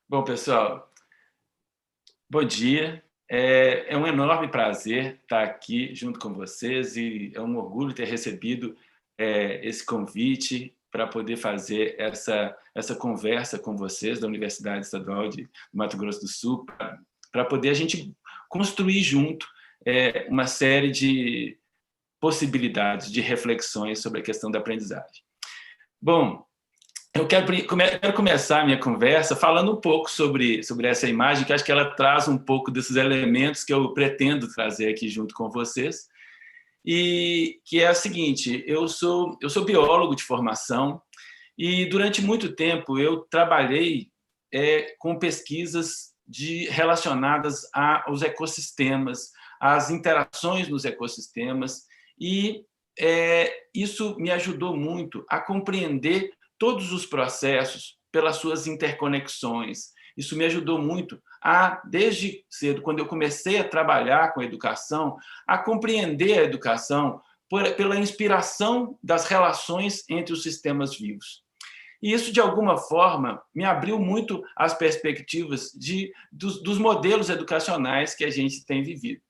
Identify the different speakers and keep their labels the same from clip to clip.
Speaker 1: Bom, pessoal, bom dia. É um enorme prazer estar aqui junto com vocês e é um orgulho ter recebido esse convite para poder fazer essa conversa com vocês da Universidade Estadual de Mato Grosso do Sul, para poder a gente construir junto uma série de possibilidades, de reflexões sobre a questão da aprendizagem. Bom, eu quero começar a minha conversa falando um pouco sobre essa imagem, que acho que ela traz um pouco desses elementos que eu pretendo trazer aqui junto com vocês, e que é a seguinte: eu sou biólogo de formação e durante muito tempo eu trabalhei com pesquisas relacionadas aos ecossistemas, às interações nos ecossistemas, e isso me ajudou muito a compreender todos os processos pelas suas interconexões. Isso me ajudou muito desde cedo, quando eu comecei a trabalhar com educação, a compreender a educação pela inspiração das relações entre os sistemas vivos. E isso, de alguma forma, me abriu muito as perspectivas dos modelos educacionais que a gente tem vivido.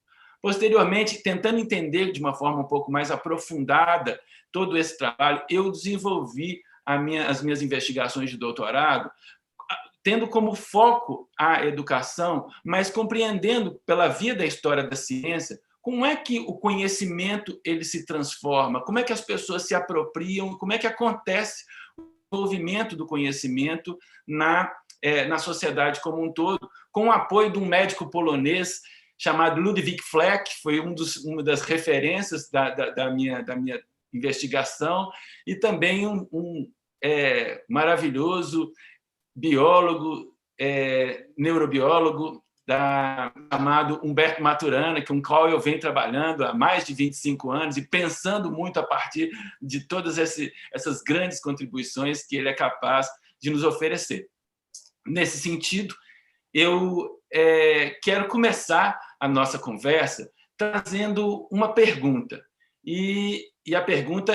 Speaker 1: Posteriormente, tentando entender de uma forma um pouco mais aprofundada todo esse trabalho, eu desenvolvi as minhas investigações de doutorado, tendo como foco a educação, mas compreendendo, pela via da história da ciência, como é que o conhecimento ele se transforma, como é que as pessoas se apropriam, como é que acontece o desenvolvimento do conhecimento na sociedade como um todo, com o apoio de um médico polonês chamado Ludwig Fleck, que foi uma das referências da minha investigação, e também um maravilhoso biólogo, neurobiólogo, chamado Humberto Maturana, com o qual eu venho trabalhando há mais de 25 anos e pensando muito a partir de todas essas grandes contribuições que ele é capaz de nos oferecer. Nesse sentido, eu quero começar a nossa conversa trazendo uma pergunta. E a pergunta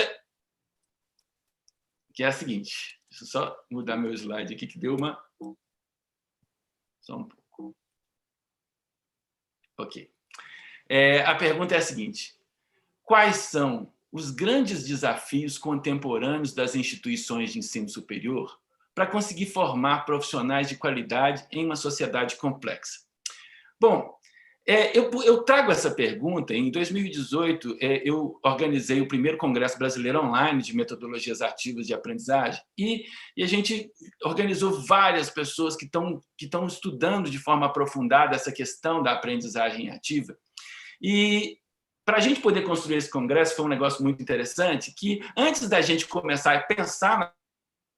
Speaker 1: que é a seguinte: deixa eu só mudar meu slide aqui, que deu uma... Só um pouco. Ok. A pergunta é a seguinte: quais são os grandes desafios contemporâneos das instituições de ensino superior para conseguir formar profissionais de qualidade em uma sociedade complexa? Bom, eu trago essa pergunta. Em 2018, eu organizei o primeiro Congresso Brasileiro Online de Metodologias Ativas de Aprendizagem e a gente organizou várias pessoas que estão estudando de forma aprofundada essa questão da aprendizagem ativa. E para a gente poder construir esse congresso foi um negócio muito interessante, que antes da gente começar a pensar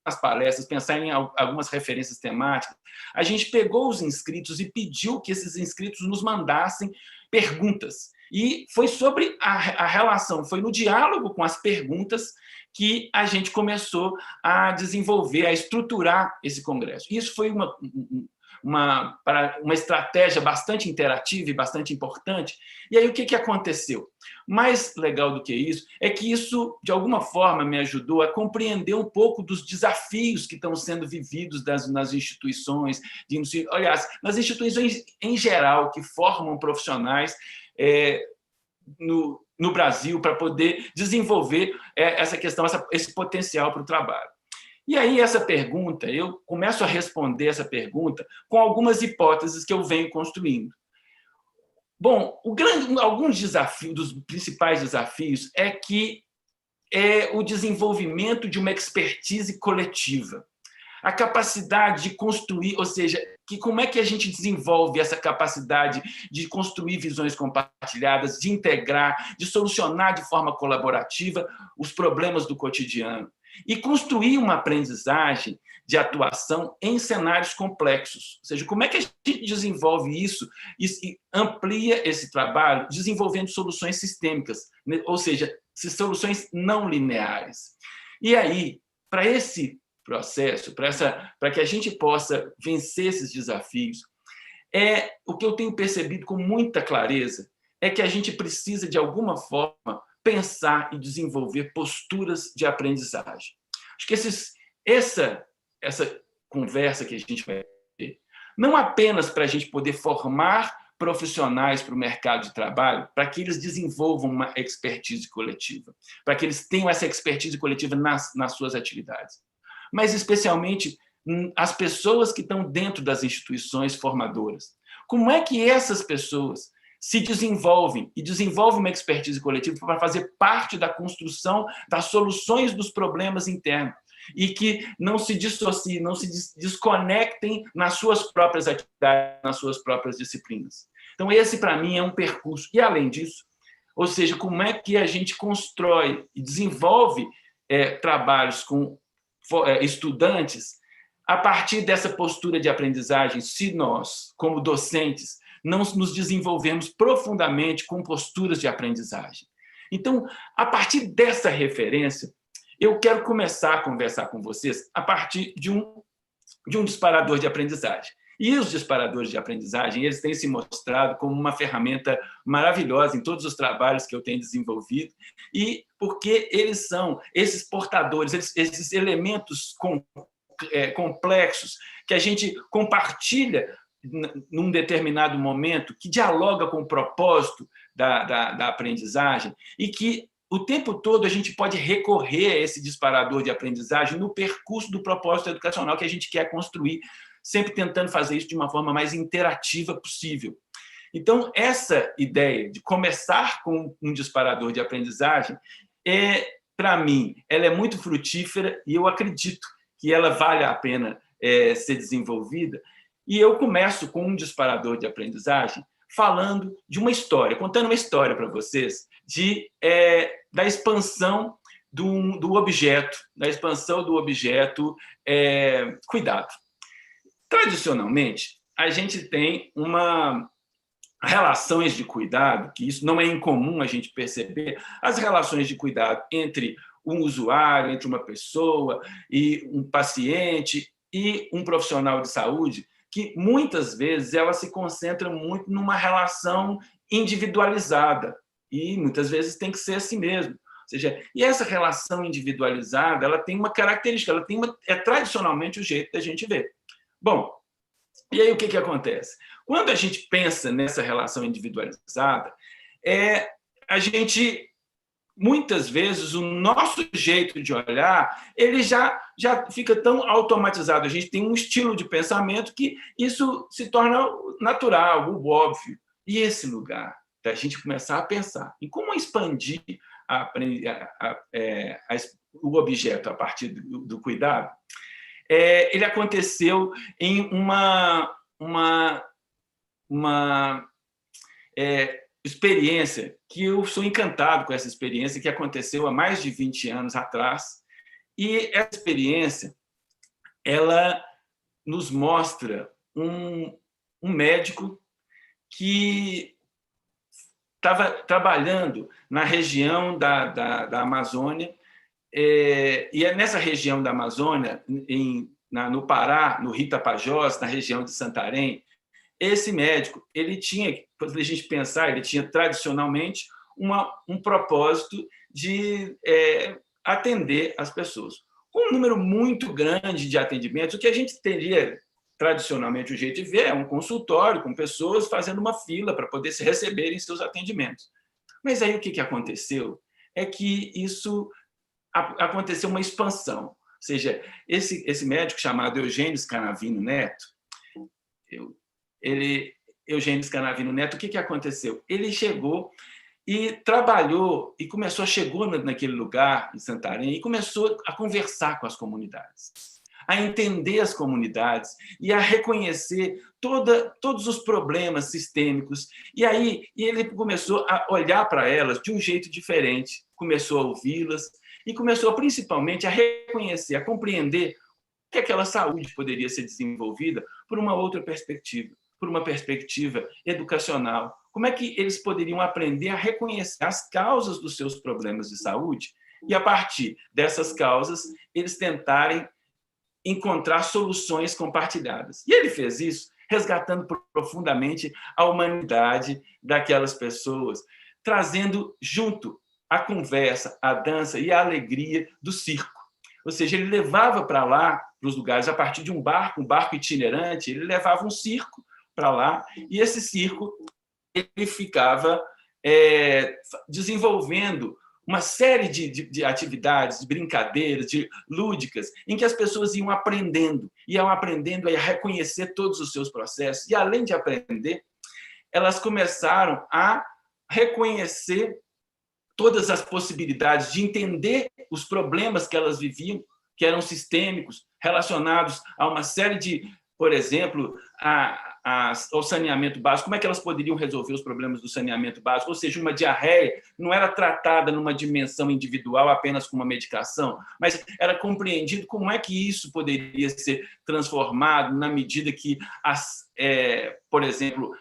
Speaker 1: nas palestras, pensar em algumas referências temáticas, a gente pegou os inscritos e pediu que esses inscritos nos mandassem perguntas. E foi sobre a relação, foi no diálogo com as perguntas que a gente começou a desenvolver, a estruturar esse congresso. Isso foi uma estratégia bastante interativa e bastante importante. E aí, o que aconteceu? Mais legal do que isso é que isso, de alguma forma, me ajudou a compreender um pouco dos desafios que estão sendo vividos nas instituições de ensino, aliás, nas instituições em geral, que formam profissionais no Brasil para poder desenvolver essa questão, esse potencial para o trabalho. E aí, essa pergunta, eu começo a responder essa pergunta com algumas hipóteses que eu venho construindo. Bom, alguns desafios, dos principais desafios, é o desenvolvimento de uma expertise coletiva. A capacidade de construir, ou seja, como é que a gente desenvolve essa capacidade de construir visões compartilhadas, de integrar, de solucionar de forma colaborativa os problemas do cotidiano e construir uma aprendizagem de atuação em cenários complexos. Ou seja, como é que a gente desenvolve isso e amplia esse trabalho desenvolvendo soluções sistêmicas, ou seja, soluções não lineares. E aí, para esse processo, para que a gente possa vencer esses desafios, o que eu tenho percebido com muita clareza é que a gente precisa, de alguma forma, pensar e desenvolver posturas de aprendizagem. Acho que essa conversa que a gente vai ter não apenas para a gente poder formar profissionais para o mercado de trabalho, para que eles desenvolvam uma expertise coletiva, para que eles tenham essa expertise coletiva nas suas atividades, mas especialmente as pessoas que estão dentro das instituições formadoras. Como é que essas pessoas se desenvolvem e desenvolvem uma expertise coletiva para fazer parte da construção das soluções dos problemas internos e que não se dissociem, não se desconectem nas suas próprias atividades, nas suas próprias disciplinas. Então, esse, para mim, é um percurso. E, além disso, ou seja, como é que a gente constrói e desenvolve trabalhos com estudantes a partir dessa postura de aprendizagem, se nós, como docentes, não nos desenvolvemos profundamente com posturas de aprendizagem. Então, a partir dessa referência, eu quero começar a conversar com vocês a partir de um disparador de aprendizagem. E os disparadores de aprendizagem, eles têm se mostrado como uma ferramenta maravilhosa em todos os trabalhos que eu tenho desenvolvido, e porque eles são esses portadores, esses elementos complexos que a gente compartilha num determinado momento, que dialoga com o propósito da aprendizagem e que o tempo todo a gente pode recorrer a esse disparador de aprendizagem no percurso do propósito educacional que a gente quer construir, sempre tentando fazer isso de uma forma mais interativa possível. Então, essa ideia de começar com um disparador de aprendizagem, para mim, ela é muito frutífera e eu acredito que ela vale a pena ser desenvolvida. E eu começo com um disparador de aprendizagem falando de uma história, contando uma história para vocês da expansão do objeto, cuidado. Tradicionalmente, a gente tem relações de cuidado, que isso não é incomum a gente perceber, as relações de cuidado entre um usuário, entre uma pessoa e um paciente e um profissional de saúde, que muitas vezes ela se concentra muito numa relação individualizada, e muitas vezes tem que ser assim mesmo. Ou seja, e essa relação individualizada, ela tem uma característica, é tradicionalmente o jeito da gente ver. Bom, e aí o que acontece? Quando a gente pensa nessa relação individualizada, a gente, muitas vezes, o nosso jeito de olhar, ele já fica tão automatizado, a gente tem um estilo de pensamento que isso se torna natural, o óbvio. E esse lugar da gente começar a pensar em como expandir o objeto a partir do cuidado, ele aconteceu em uma experiência que eu sou encantado com essa experiência, que aconteceu há mais de 20 anos atrás. E essa experiência, ela nos mostra um médico que estava trabalhando na região da Amazônia, e é nessa região da Amazônia, no Pará, no Rio Tapajós, na região de Santarém, esse médico, ele tinha, quando a gente pensar, ele tinha tradicionalmente um propósito de atender as pessoas. Com um número muito grande de atendimentos, o que a gente teria tradicionalmente o jeito de ver é um consultório com pessoas fazendo uma fila para poder se receberem seus atendimentos. Mas aí o que aconteceu é que aconteceu uma expansão. Ou seja, esse médico chamado Eugênio Scanavino Neto, o que aconteceu? Ele chegou e trabalhou e chegou naquele lugar, em Santarém, e começou a conversar com as comunidades, a entender as comunidades e a reconhecer todos os problemas sistêmicos. E aí ele começou a olhar para elas de um jeito diferente, começou a ouvi-las e começou principalmente a reconhecer, a compreender que aquela saúde poderia ser desenvolvida por uma outra perspectiva, por uma perspectiva educacional. Como é que eles poderiam aprender a reconhecer as causas dos seus problemas de saúde e, a partir dessas causas, eles tentarem encontrar soluções compartilhadas. E ele fez isso resgatando profundamente a humanidade daquelas pessoas, trazendo junto a conversa, a dança e a alegria do circo. Ou seja, ele levava para lá, para os lugares, a partir de um barco itinerante, ele levava um circo para lá, e esse circo ele ficava desenvolvendo uma série de atividades, de brincadeiras, de lúdicas, em que as pessoas iam aprendendo a reconhecer todos os seus processos. E, além de aprender, elas começaram a reconhecer todas as possibilidades de entender os problemas que elas viviam, que eram sistêmicos, relacionados a uma série de, por exemplo, ao saneamento básico. Como é que elas poderiam resolver os problemas do saneamento básico? Ou seja, uma diarreia não era tratada numa dimensão individual apenas com uma medicação, mas era compreendido como é que isso poderia ser transformado na medida que, por exemplo,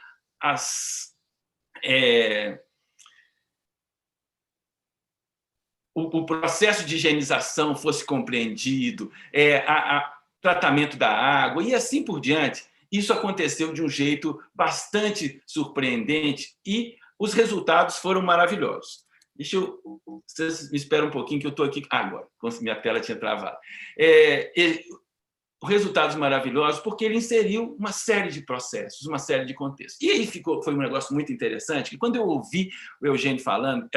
Speaker 1: o processo de higienização fosse compreendido, tratamento da água e assim por diante. Isso aconteceu de um jeito bastante surpreendente e os resultados foram maravilhosos. Vocês me esperam um pouquinho que eu estou aqui agora, como se minha tela tinha travado. Resultados maravilhosos, porque ele inseriu uma série de processos, uma série de contextos. E aí foi um negócio muito interessante, que quando eu ouvi o Eugênio falando,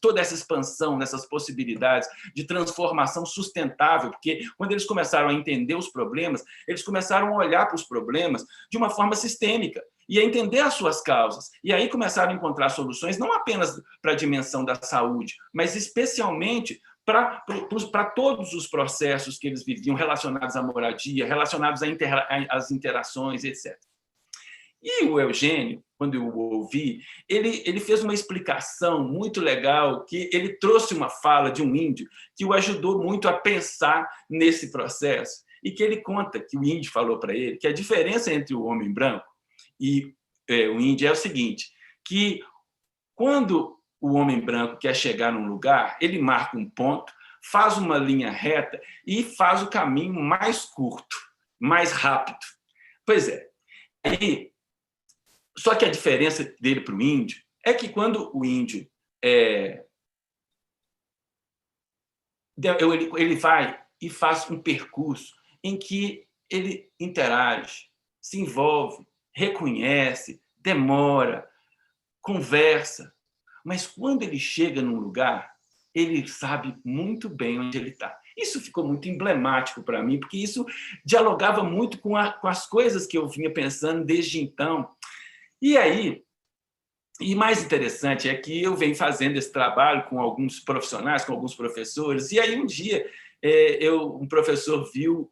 Speaker 1: toda essa expansão, dessas possibilidades de transformação sustentável, porque quando eles começaram a entender os problemas, eles começaram a olhar para os problemas de uma forma sistêmica e a entender as suas causas. E aí começaram a encontrar soluções não apenas para a dimensão da saúde, mas especialmente para todos os processos que eles viviam relacionados à moradia, relacionados às interações, etc. E o Eugênio, quando eu o ouvi, ele fez uma explicação muito legal, que ele trouxe uma fala de um índio que o ajudou muito a pensar nesse processo, e que ele conta que o índio falou para ele que a diferença entre o homem branco e o índio é o seguinte, que quando o homem branco quer chegar num lugar, ele marca um ponto, faz uma linha reta e faz o caminho mais curto, mais rápido. Pois é. Só que a diferença dele para o índio é que quando o índio ele vai e faz um percurso em que ele interage, se envolve, reconhece, demora, conversa, mas quando ele chega num lugar, ele sabe muito bem onde ele está. Isso ficou muito emblemático para mim, porque isso dialogava muito com as coisas que eu vinha pensando desde então. E aí, e mais interessante é que eu venho fazendo esse trabalho com alguns profissionais, com alguns professores, e aí um dia um professor viu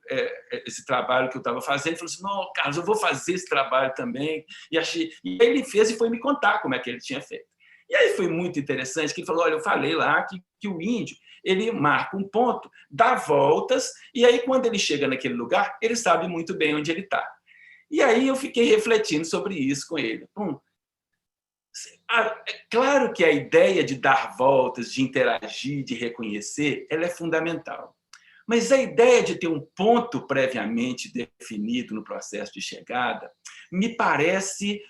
Speaker 1: esse trabalho que eu estava fazendo e falou assim, não, Carlos, eu vou fazer esse trabalho também. E aí ele fez e foi me contar como é que ele tinha feito. E aí foi muito interessante, que ele falou, olha, eu falei lá que o índio ele marca um ponto, dá voltas, e aí quando ele chega naquele lugar, ele sabe muito bem onde ele está. E aí eu fiquei refletindo sobre isso com ele. É claro que a ideia de dar voltas, de interagir, de reconhecer, ela é fundamental. Mas a ideia de ter um ponto previamente definido no processo de chegada me parece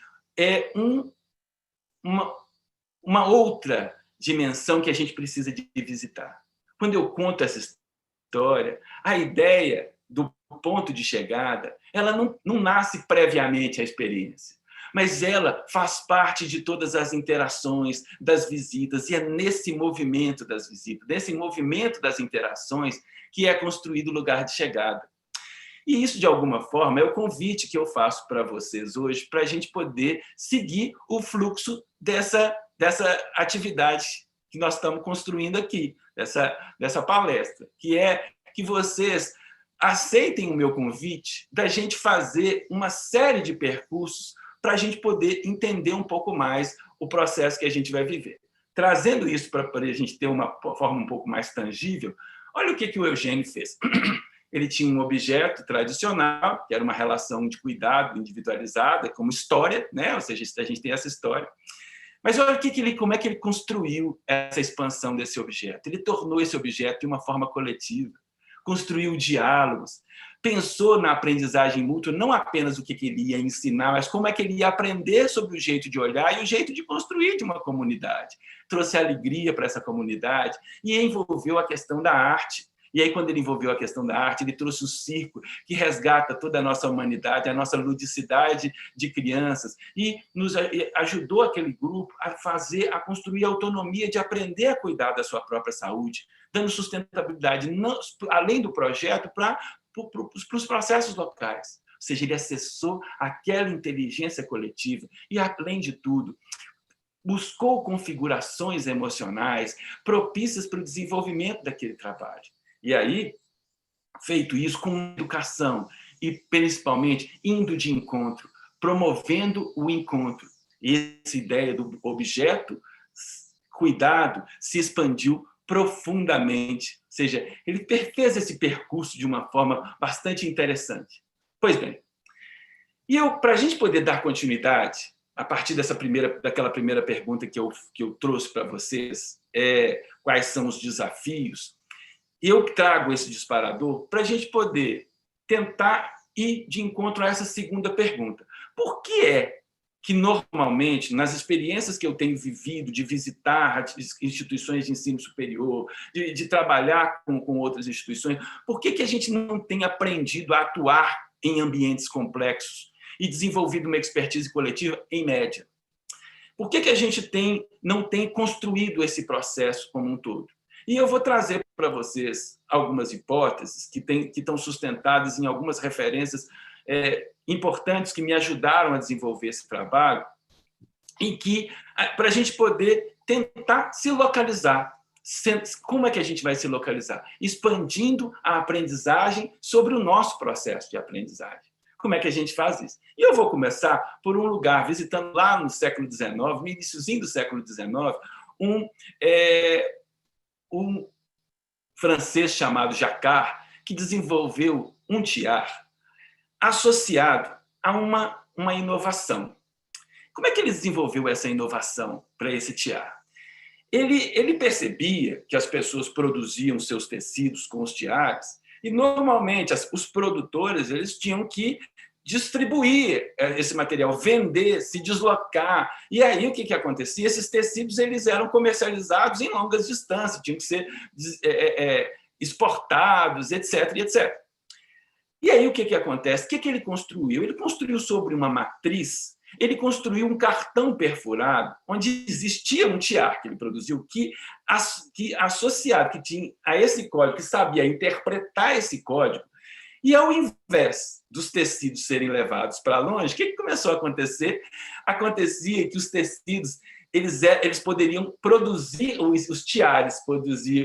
Speaker 1: uma outra dimensão que a gente precisa de visitar. Quando eu conto essa história, a ideia do ponto de chegada, ela não nasce previamente à experiência, mas ela faz parte de todas as interações, das visitas, e é nesse movimento das visitas, nesse movimento das interações, que é construído o lugar de chegada. E isso, de alguma forma, é o convite que eu faço para vocês hoje, para a gente poder seguir o fluxo dessa atividade que nós estamos construindo aqui, dessa palestra, que é que vocês aceitem o meu convite da gente fazer uma série de percursos para a gente poder entender um pouco mais o processo que a gente vai viver. Trazendo isso para a gente ter uma forma um pouco mais tangível, olha o que o Eugênio fez. Ele tinha um objeto tradicional, que era uma relação de cuidado individualizada, como história, né? Ou seja, a gente tem essa história. Mas olha como é que ele construiu essa expansão desse objeto. Ele tornou esse objeto de uma forma coletiva, construiu diálogos, pensou na aprendizagem mútua, não apenas o que ele ia ensinar, mas como é que ele ia aprender sobre o jeito de olhar e o jeito de construir de uma comunidade. Trouxe alegria para essa comunidade e envolveu a questão da arte. E aí, quando ele envolveu a questão da arte, ele trouxe o circo, que resgata toda a nossa humanidade, a nossa ludicidade de crianças, e nos ajudou aquele grupo a construir a autonomia de aprender a cuidar da sua própria saúde, dando sustentabilidade, não, além do projeto, para os processos locais. Ou seja, ele acessou aquela inteligência coletiva e, além de tudo, buscou configurações emocionais propícias para o desenvolvimento daquele trabalho. E aí, feito isso com educação e, principalmente, indo de encontro, promovendo o encontro. Essa ideia do objeto cuidado se expandiu profundamente. Ou seja, ele fez esse percurso de uma forma bastante interessante. Pois bem, para a gente poder dar continuidade, a partir daquela primeira pergunta que eu trouxe para vocês, quais são os desafios, eu trago esse disparador para a gente poder tentar ir de encontro a essa segunda pergunta. Por que é que, normalmente, nas experiências que eu tenho vivido, de visitar instituições de ensino superior, de trabalhar com outras instituições, por que a gente não tem aprendido a atuar em ambientes complexos e desenvolvido uma expertise coletiva em média? Por que a gente não tem construído esse processo como um todo? E eu vou trazer para vocês algumas hipóteses que estão sustentadas em algumas referências importantes que me ajudaram a desenvolver esse trabalho, em que, para a gente poder tentar se localizar. Como é que a gente vai se localizar? Expandindo a aprendizagem sobre o nosso processo de aprendizagem. Como é que a gente faz isso? E eu vou começar por um lugar, visitando lá no século XIX, no iniciozinho do século XIX, um francês chamado Jacquard, que desenvolveu um tiar associado a uma inovação. Como é que ele desenvolveu essa inovação para esse tiar? Ele percebia que as pessoas produziam seus tecidos com os tiares e, normalmente, os produtores eles tinham que distribuir esse material, vender, se deslocar. E aí, o que acontecia? Esses tecidos eles eram comercializados em longas distâncias, tinham que ser exportados, etc. etc. E aí, o que acontece? O que ele construiu? Ele construiu sobre uma matriz, ele construiu um cartão perfurado, onde existia um tiar que ele produziu, que associado que tinha a esse código, que sabia interpretar esse código, e ao invés dos tecidos serem levados para longe, o que começou a acontecer? Acontecia que os tecidos eles poderiam produzir, os tiares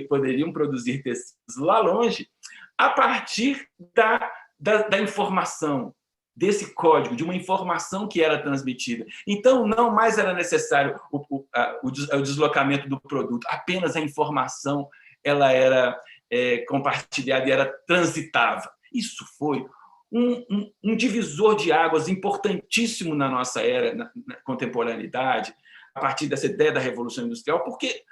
Speaker 1: poderiam produzir tecidos lá longe, a partir da informação, desse código, de uma informação que era transmitida. Então, não mais era necessário o deslocamento do produto, apenas a informação ela era compartilhada e era transitável. Isso foi um divisor de águas importantíssimo na nossa era, na contemporaneidade, a partir dessa ideia da Revolução Industrial, porque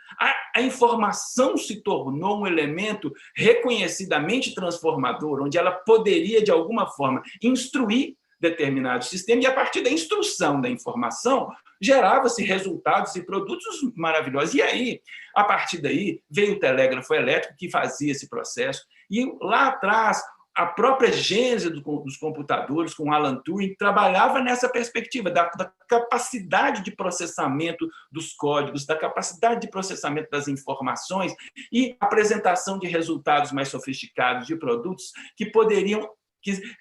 Speaker 1: a informação se tornou um elemento reconhecidamente transformador, onde ela poderia, de alguma forma, instruir determinado sistema, e a partir da instrução da informação, gerava-se resultados e produtos maravilhosos. E aí, a partir daí, veio o telégrafo elétrico, que fazia esse processo, e lá atrás, a própria gênese dos computadores, com Alan Turing, trabalhava nessa perspectiva da capacidade de processamento dos códigos, da capacidade de processamento das informações e apresentação de resultados mais sofisticados de produtos que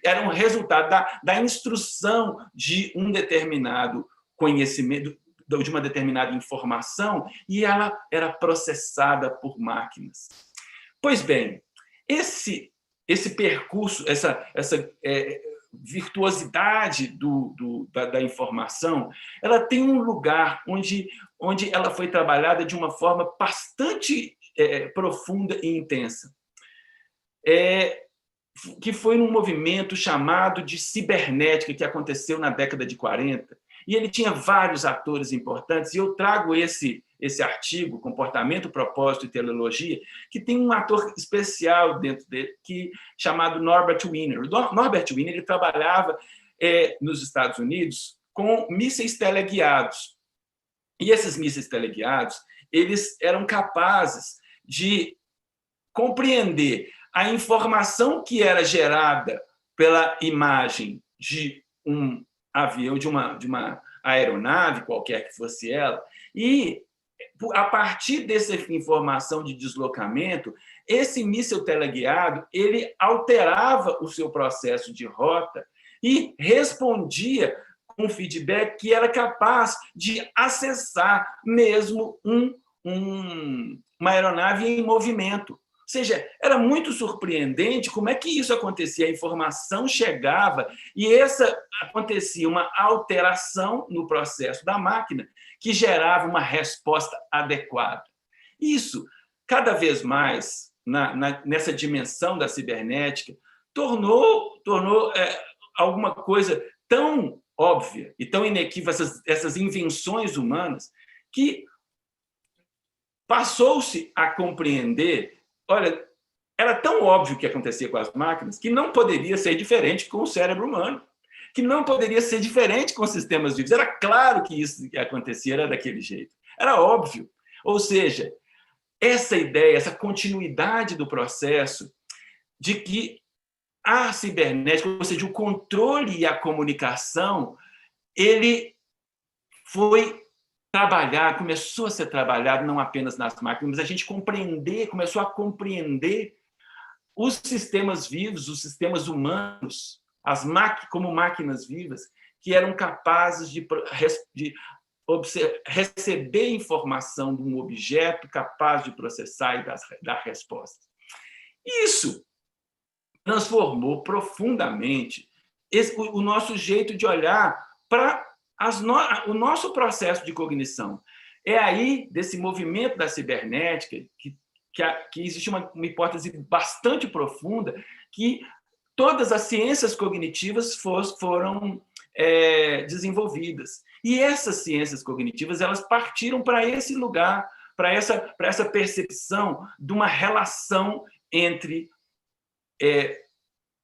Speaker 1: eram resultado da instrução de um determinado conhecimento, de uma determinada informação, e ela era processada por máquinas. Pois bem, esse percurso, essa virtuosidade da informação, ela tem um lugar onde ela foi trabalhada de uma forma bastante profunda e intensa, que foi num movimento chamado de cibernética, que aconteceu na década de 40, e ele tinha vários atores importantes, e eu trago esse artigo, Comportamento, Propósito e Teleologia, que tem um ator especial dentro dele, chamado Norbert Wiener. Norbert Wiener ele trabalhava nos Estados Unidos com mísseis teleguiados. E esses mísseis teleguiados eles eram capazes de compreender a informação que era gerada pela imagem de um avião, de uma aeronave, qualquer que fosse ela, e, a partir dessa informação de deslocamento, esse míssil teleguiado ele alterava o seu processo de rota e respondia com um feedback que era capaz de acessar mesmo uma aeronave em movimento. Ou seja, era muito surpreendente como é que isso acontecia. A informação chegava e acontecia uma alteração no processo da máquina que gerava uma resposta adequada. Isso, cada vez mais, nessa dimensão da cibernética, tornou alguma coisa tão óbvia e tão inequívoca, essas invenções humanas, que passou-se a compreender, olha, era tão óbvio o que acontecia com as máquinas que não poderia ser diferente com o cérebro humano, que não poderia ser diferente com os sistemas vivos. Era claro que isso que acontecia era daquele jeito. Era óbvio. Ou seja, essa ideia, essa continuidade do processo de que a cibernética, ou seja, o controle e a comunicação, ele foi trabalhado, começou a ser trabalhado não apenas nas máquinas, mas a gente começou a compreender os sistemas vivos, os sistemas humanos, como máquinas vivas, que eram capazes de receber informação de um objeto, capaz de processar e dar respostas. Isso transformou profundamente o nosso jeito de olhar para o nosso processo de cognição. É aí, desse movimento da cibernética, que existe uma hipótese bastante profunda que todas as ciências cognitivas foram desenvolvidas. E essas ciências cognitivas elas partiram para esse lugar, para essa percepção de uma relação entre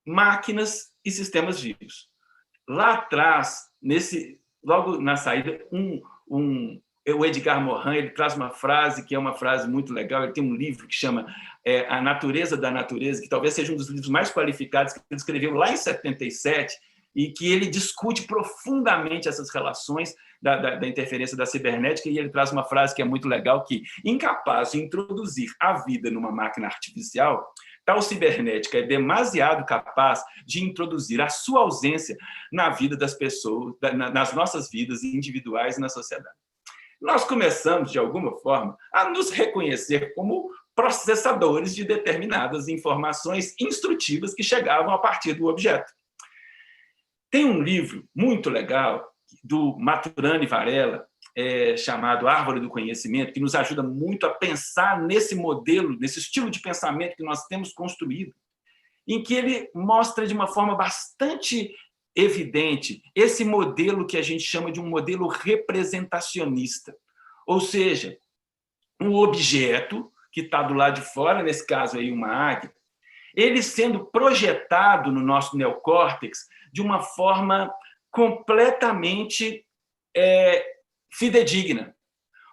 Speaker 1: máquinas e sistemas vivos. Lá atrás, logo na saída, o Edgar Morin ele traz uma frase que é uma frase muito legal. Ele tem um livro que chama A Natureza da Natureza, que talvez seja um dos livros mais qualificados que ele escreveu lá em 77, e que ele discute profundamente essas relações da interferência da cibernética, e ele traz uma frase que é muito legal, que, incapaz de introduzir a vida numa máquina artificial, tal cibernética é demasiado capaz de introduzir a sua ausência na vida das pessoas, nas nossas vidas individuais e na sociedade. Nós começamos, de alguma forma, a nos reconhecer como processadores de determinadas informações instrutivas que chegavam a partir do objeto. Tem um livro muito legal do Maturana e Varela, chamado Árvore do Conhecimento, que nos ajuda muito a pensar nesse modelo, nesse estilo de pensamento que nós temos construído, em que ele mostra de uma forma bastante evidente esse modelo que a gente chama de um modelo representacionista. Ou seja, um objeto que está do lado de fora, nesse caso aí uma águia, ele sendo projetado no nosso neocórtex de uma forma completamente fidedigna.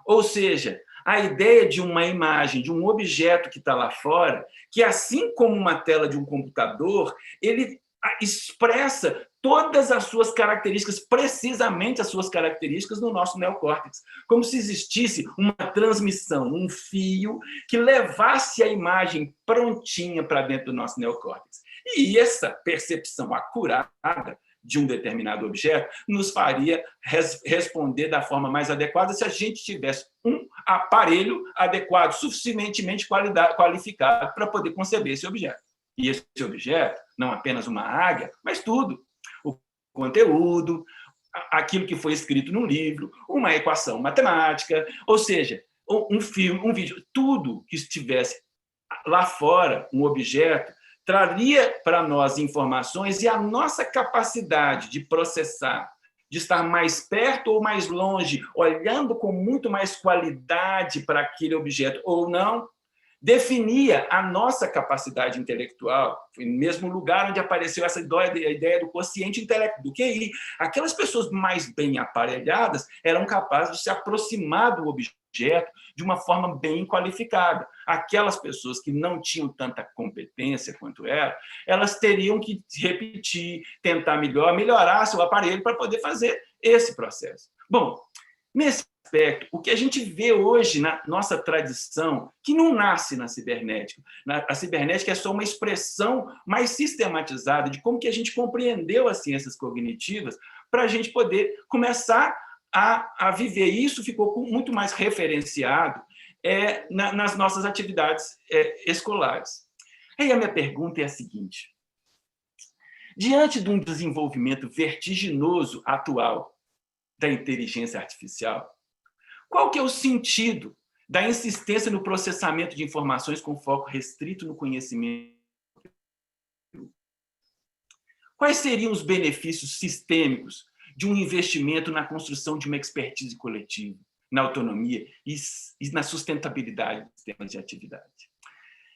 Speaker 1: Ou seja, a ideia de uma imagem, de um objeto que está lá fora, que, assim como uma tela de um computador, ele expressa todas as suas características, precisamente as suas características, no nosso neocórtex, como se existisse uma transmissão, um fio que levasse a imagem prontinha para dentro do nosso neocórtex. E essa percepção acurada de um determinado objeto nos faria responder da forma mais adequada se a gente tivesse um aparelho adequado, suficientemente qualificado para poder conceber esse objeto. E esse objeto, não apenas uma águia, mas tudo. O conteúdo, aquilo que foi escrito num livro, uma equação matemática, ou seja, um filme, um vídeo, tudo que estivesse lá fora, um objeto, traria para nós informações, e a nossa capacidade de processar, de estar mais perto ou mais longe, olhando com muito mais qualidade para aquele objeto ou não, definia a nossa capacidade intelectual, foi no mesmo lugar onde apareceu essa ideia do quociente intelectual, do QI. Aquelas pessoas mais bem aparelhadas eram capazes de se aproximar do objeto de uma forma bem qualificada. Aquelas pessoas que não tinham tanta competência quanto ela, elas teriam que repetir, tentar melhorar seu aparelho para poder fazer esse processo. Bom, nesse aspecto, o que a gente vê hoje na nossa tradição, que não nasce na cibernética. A cibernética é só uma expressão mais sistematizada de como que a gente compreendeu as ciências cognitivas para a gente poder começar a viver. Isso ficou muito mais referenciado nas nossas atividades escolares. Aí a minha pergunta é a seguinte: diante de um desenvolvimento vertiginoso atual da inteligência artificial, qual que é o sentido da insistência no processamento de informações com foco restrito no conhecimento? Quais seriam os benefícios sistêmicos de um investimento na construção de uma expertise coletiva, na autonomia e na sustentabilidade dos sistemas de atividade?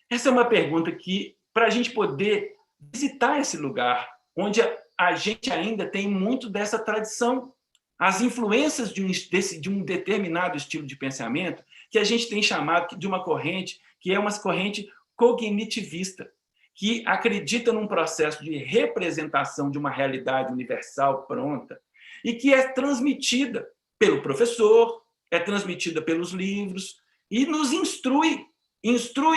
Speaker 1: Essa é uma pergunta que, para a gente poder visitar esse lugar, onde a gente ainda tem muito dessa tradição, as influências de um determinado estilo de pensamento, que a gente tem chamado de uma corrente, que é uma corrente cognitivista, que acredita num processo de representação de uma realidade universal pronta e que é transmitida pelo professor, é transmitida pelos livros e nos instrui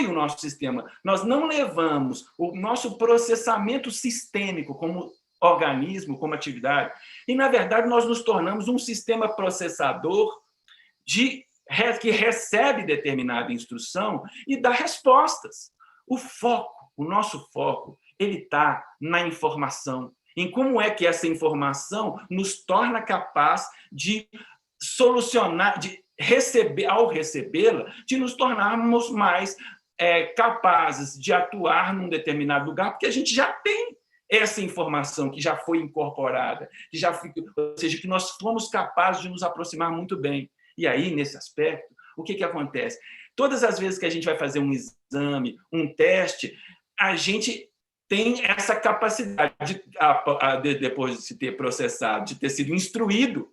Speaker 1: o nosso sistema. Nós não levamos o nosso processamento sistêmico como organismo, como atividade, e, na verdade, nós nos tornamos um sistema processador que recebe determinada instrução e dá respostas. O nosso foco, ele está na informação, em como é que essa informação nos torna capaz de solucionar, de receber, ao recebê-la, de nos tornarmos mais capazes de atuar num determinado lugar, porque a gente já tem essa informação que já foi incorporada, ou seja, que nós fomos capazes de nos aproximar muito bem. E aí, nesse aspecto, o que acontece? Todas as vezes que a gente vai fazer um exame, um teste, a gente tem essa capacidade, depois de se ter processado, de ter sido instruído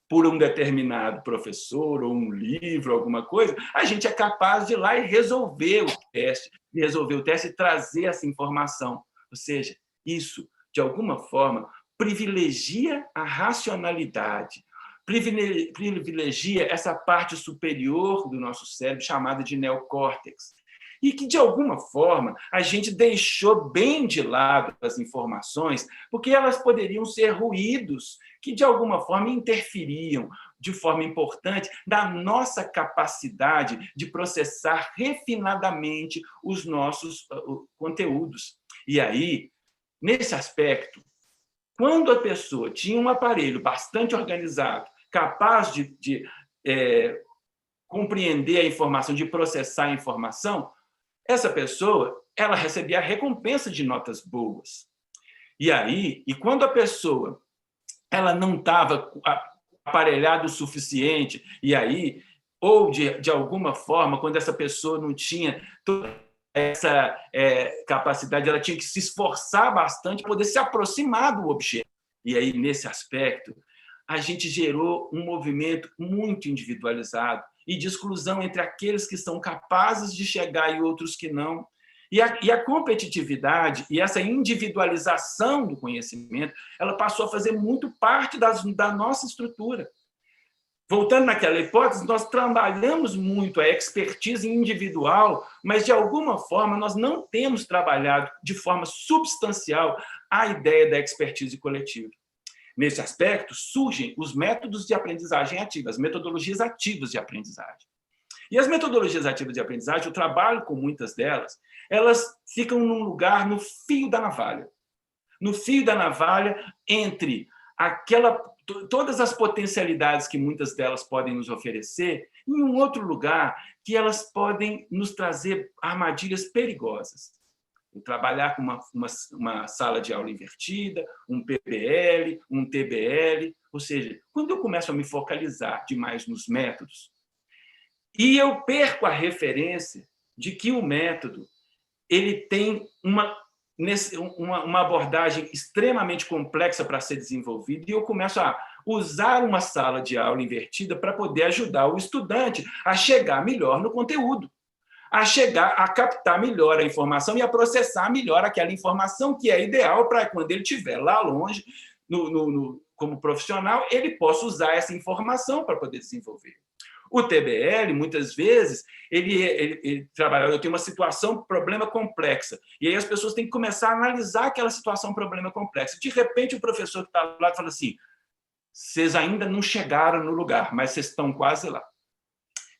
Speaker 1: por um determinado professor ou um livro, alguma coisa, a gente é capaz de ir lá e resolver o teste e trazer essa informação. Ou seja, isso, de alguma forma, privilegia a racionalidade, privilegia essa parte superior do nosso cérebro, chamada de neocórtex, e que, de alguma forma, a gente deixou bem de lado as informações, porque elas poderiam ser ruídos que, de alguma forma, interferiam de forma importante na nossa capacidade de processar refinadamente os nossos conteúdos. E aí, nesse aspecto, quando a pessoa tinha um aparelho bastante organizado, capaz de compreender a informação, de processar a informação, essa pessoa, ela recebia a recompensa de notas boas. E aí, quando a pessoa ela não estava aparelhada o suficiente, e aí, ou de alguma forma, quando essa pessoa não tinha toda essa capacidade, ela tinha que se esforçar bastante para poder se aproximar do objeto. E aí, nesse aspecto, a gente gerou um movimento muito individualizado e de exclusão entre aqueles que são capazes de chegar e outros que não. E a competitividade e essa individualização do conhecimento, ela passou a fazer muito parte da nossa estrutura. Voltando naquela hipótese, nós trabalhamos muito a expertise individual, mas, de alguma forma, nós não temos trabalhado de forma substancial a ideia da expertise coletiva. Nesse aspecto, surgem os métodos de aprendizagem ativa, as metodologias ativas de aprendizagem. E as metodologias ativas de aprendizagem, eu trabalho com muitas delas, elas ficam num lugar no fio da navalha. No fio da navalha entre todas as potencialidades que muitas delas podem nos oferecer, e um outro lugar que elas podem nos trazer armadilhas perigosas. Trabalhar com uma sala de aula invertida, um PBL, um TBL, ou seja, quando eu começo a me focalizar demais nos métodos, e eu perco a referência de que o método ele tem uma abordagem extremamente complexa para ser desenvolvida, e eu começo a usar uma sala de aula invertida para poder ajudar o estudante a chegar melhor no conteúdo, a chegar a captar melhor a informação e a processar melhor aquela informação que é ideal para quando ele estiver lá longe, como profissional, ele possa usar essa informação para poder desenvolver. O TBL, muitas vezes, ele trabalha, eu tenho uma situação, problema complexa, e aí as pessoas têm que começar a analisar aquela situação, problema complexa. De repente, o professor que está lá fala assim, vocês ainda não chegaram no lugar, mas vocês estão quase lá.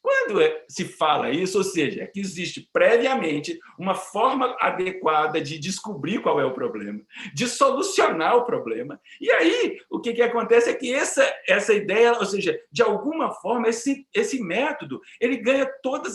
Speaker 1: Quando se fala isso, ou seja, é que existe previamente uma forma adequada de descobrir qual é o problema, de solucionar o problema. E aí, o que acontece é que essa ideia, ou seja, de alguma forma, esse método, ele ganha toda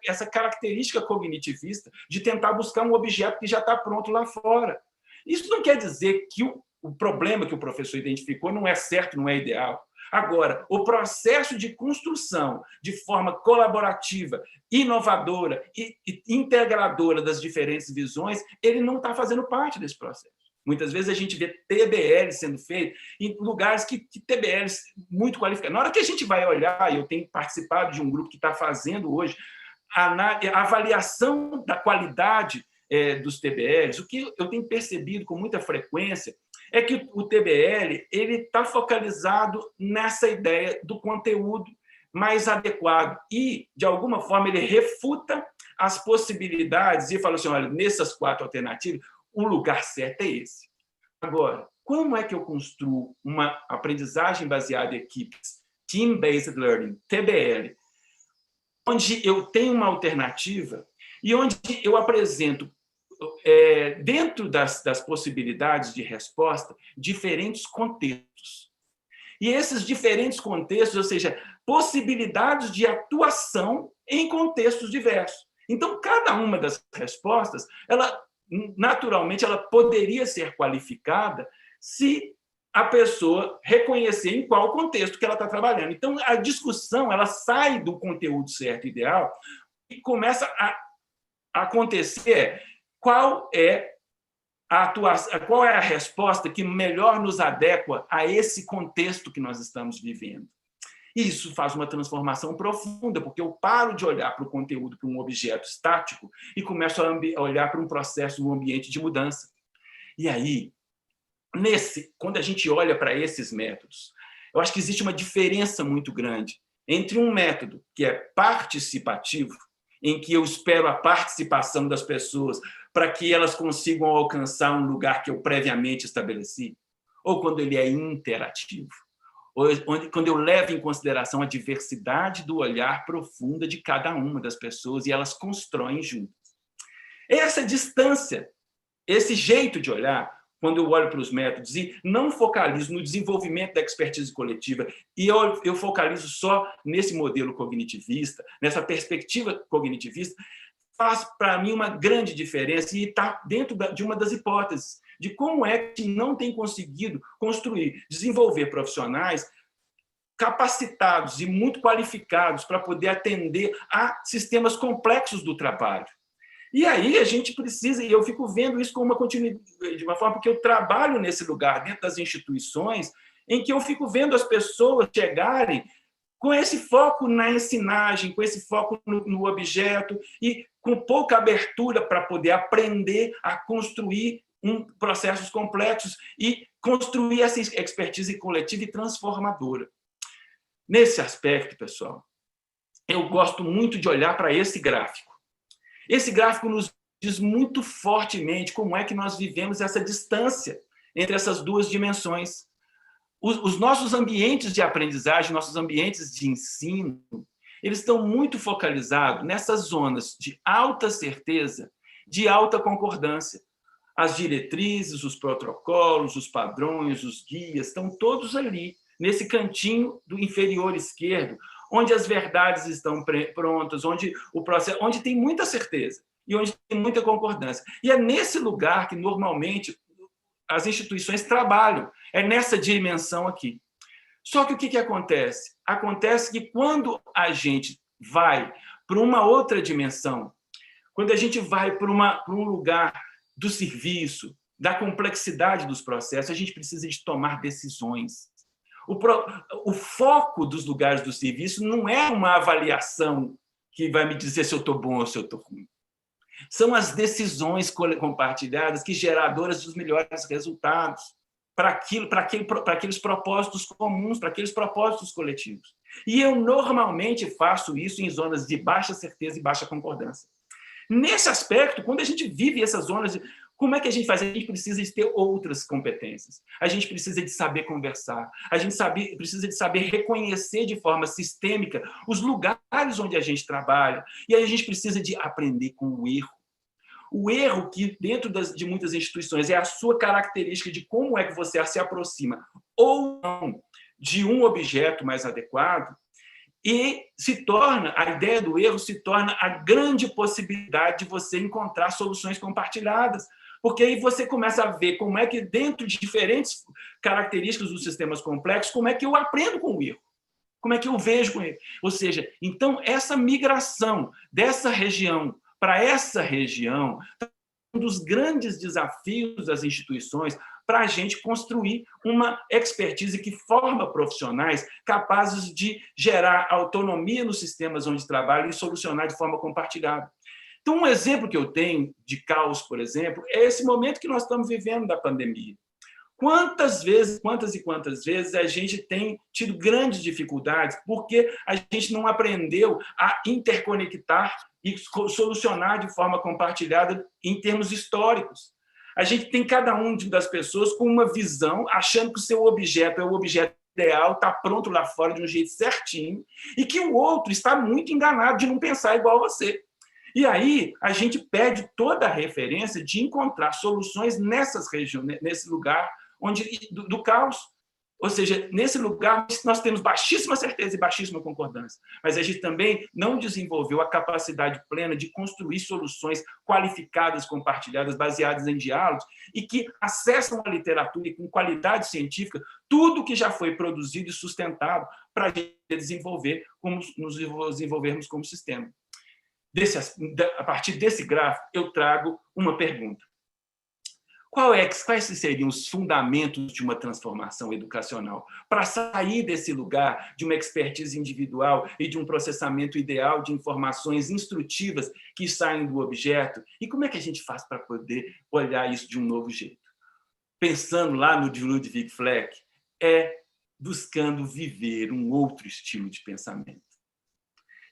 Speaker 1: essa característica cognitivista de tentar buscar um objeto que já está pronto lá fora. Isso não quer dizer que o problema que o professor identificou não é certo, não é ideal. Agora, o processo de construção de forma colaborativa, inovadora e integradora das diferentes visões, ele não está fazendo parte desse processo. Muitas vezes a gente vê TBL sendo feito em lugares que TBLs muito qualificados. Na hora que a gente vai olhar, e eu tenho participado de um grupo que está fazendo hoje a avaliação da qualidade dos TBLs, o que eu tenho percebido com muita frequência é que o TBL está focalizado nessa ideia do conteúdo mais adequado e, de alguma forma, ele refuta as possibilidades e fala assim, olha, nessas 4 alternativas, o lugar certo é esse. Agora, como é que eu construo uma aprendizagem baseada em equipes, Team-Based Learning, TBL, onde eu tenho uma alternativa e onde eu apresento dentro das possibilidades de resposta, diferentes contextos. E esses diferentes contextos, ou seja, possibilidades de atuação em contextos diversos. Então, cada uma das respostas, naturalmente, ela poderia ser qualificada se a pessoa reconhecer em qual contexto que ela está trabalhando. Então, a discussão ela sai do conteúdo certo e ideal e começa a acontecer qual é a resposta que melhor nos adequa a esse contexto que nós estamos vivendo. Isso faz uma transformação profunda, porque eu paro de olhar para o conteúdo, para um objeto estático, e começo a olhar para um processo, um ambiente de mudança. E aí, quando a gente olha para esses métodos, eu acho que existe uma diferença muito grande entre um método que é participativo, em que eu espero a participação das pessoas para que elas consigam alcançar um lugar que eu previamente estabeleci, ou quando ele é interativo, ou quando eu levo em consideração a diversidade do olhar profunda de cada uma das pessoas e elas constroem juntas. Essa distância, esse jeito de olhar, quando eu olho para os métodos e não focalizo no desenvolvimento da expertise coletiva e eu focalizo só nesse modelo cognitivista, nessa perspectiva cognitivista, faz para mim uma grande diferença e está dentro de uma das hipóteses de como é que não tem conseguido construir, desenvolver profissionais capacitados e muito qualificados para poder atender a sistemas complexos do trabalho. E aí a gente precisa, e eu fico vendo isso como uma continuidade, de uma forma, porque eu trabalho nesse lugar, dentro das instituições, em que eu fico vendo as pessoas chegarem com esse foco na ensinagem, com esse foco no objeto e com pouca abertura para poder aprender a construir processos complexos e construir essa expertise coletiva e transformadora. Nesse aspecto, pessoal, eu gosto muito de olhar para esse gráfico. Esse gráfico nos diz muito fortemente como é que nós vivemos essa distância entre essas duas dimensões. Os nossos ambientes de aprendizagem, nossos ambientes de ensino, eles estão muito focalizados nessas zonas de alta certeza, de alta concordância. As diretrizes, os protocolos, os padrões, os guias, estão todos ali, nesse cantinho do inferior esquerdo, onde as verdades estão prontas, onde o processo, onde tem muita certeza e onde tem muita concordância. E é nesse lugar que, normalmente, as instituições trabalham, é nessa dimensão aqui. Só que o que acontece? Acontece que, quando a gente vai para uma outra dimensão, quando a gente vai para um lugar do serviço, da complexidade dos processos, a gente precisa de tomar decisões. O foco dos lugares do serviço não é uma avaliação que vai me dizer se eu estou bom ou se eu estou ruim. São as decisões compartilhadas que geradoras dos melhores resultados para aqueles propósitos comuns, para aqueles propósitos coletivos. E eu normalmente faço isso em zonas de baixa certeza e baixa concordância. Nesse aspecto, quando a gente vive essas zonas, como é que a gente faz? A gente precisa de ter outras competências. A gente precisa de saber conversar. A gente precisa de saber reconhecer de forma sistêmica os lugares onde a gente trabalha. E aí a gente precisa de aprender com o erro. O erro que, dentro de muitas instituições, é a sua característica de como é que você se aproxima ou não de um objeto mais adequado, e a ideia do erro se torna a grande possibilidade de você encontrar soluções compartilhadas, porque aí você começa a ver como é que, dentro de diferentes características dos sistemas complexos, como é que eu aprendo com o erro, como é que eu vejo com ele. Ou seja, então, essa migração dessa região para essa região é um dos grandes desafios das instituições para a gente construir uma expertise que forma profissionais capazes de gerar autonomia nos sistemas onde trabalham e solucionar de forma compartilhada. Então, um exemplo que eu tenho de caos, por exemplo, é esse momento que nós estamos vivendo da pandemia. Quantas e quantas vezes a gente tem tido grandes dificuldades porque a gente não aprendeu a interconectar e solucionar de forma compartilhada em termos históricos. A gente tem cada um das pessoas com uma visão, achando que o seu objeto é o objeto ideal, está pronto lá fora de um jeito certinho, e que o outro está muito enganado de não pensar igual a você. E aí a gente perde toda a referência de encontrar soluções nessas regiões, nesse lugar do caos. Ou seja, nesse lugar nós temos baixíssima certeza e baixíssima concordância, mas a gente também não desenvolveu a capacidade plena de construir soluções qualificadas, compartilhadas, baseadas em diálogos e que acessam a literatura e com qualidade científica tudo que já foi produzido e sustentado para a gente desenvolver, como nos desenvolvermos como sistema. A partir desse gráfico, eu trago uma pergunta. Quais seriam os fundamentos de uma transformação educacional para sair desse lugar de uma expertise individual e de um processamento ideal de informações instrutivas que saem do objeto? E como é que a gente faz para poder olhar isso de um novo jeito? Pensando lá no de Ludwig Fleck, buscando viver um outro estilo de pensamento.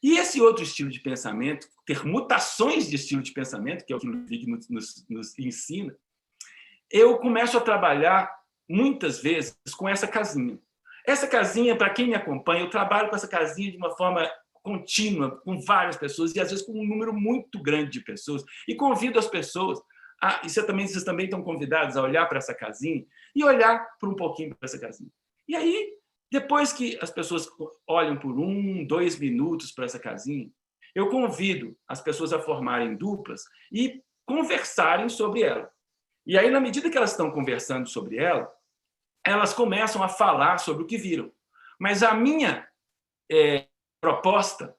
Speaker 1: E esse outro estilo de pensamento, ter mutações de estilo de pensamento, que é o que o Ludwig nos ensina, eu começo a trabalhar, muitas vezes, com essa casinha. Essa casinha, para quem me acompanha, eu trabalho com essa casinha de uma forma contínua, com várias pessoas, e às vezes com um número muito grande de pessoas, e convido as pessoas, vocês também estão convidados a olhar para essa casinha e olhar por um pouquinho para essa casinha. E aí, depois que as pessoas olham por 1, 2 minutos para essa casinha, eu convido as pessoas a formarem duplas e conversarem sobre ela. E aí, na medida que elas estão conversando sobre ela, elas começam a falar sobre o que viram. Mas a minha proposta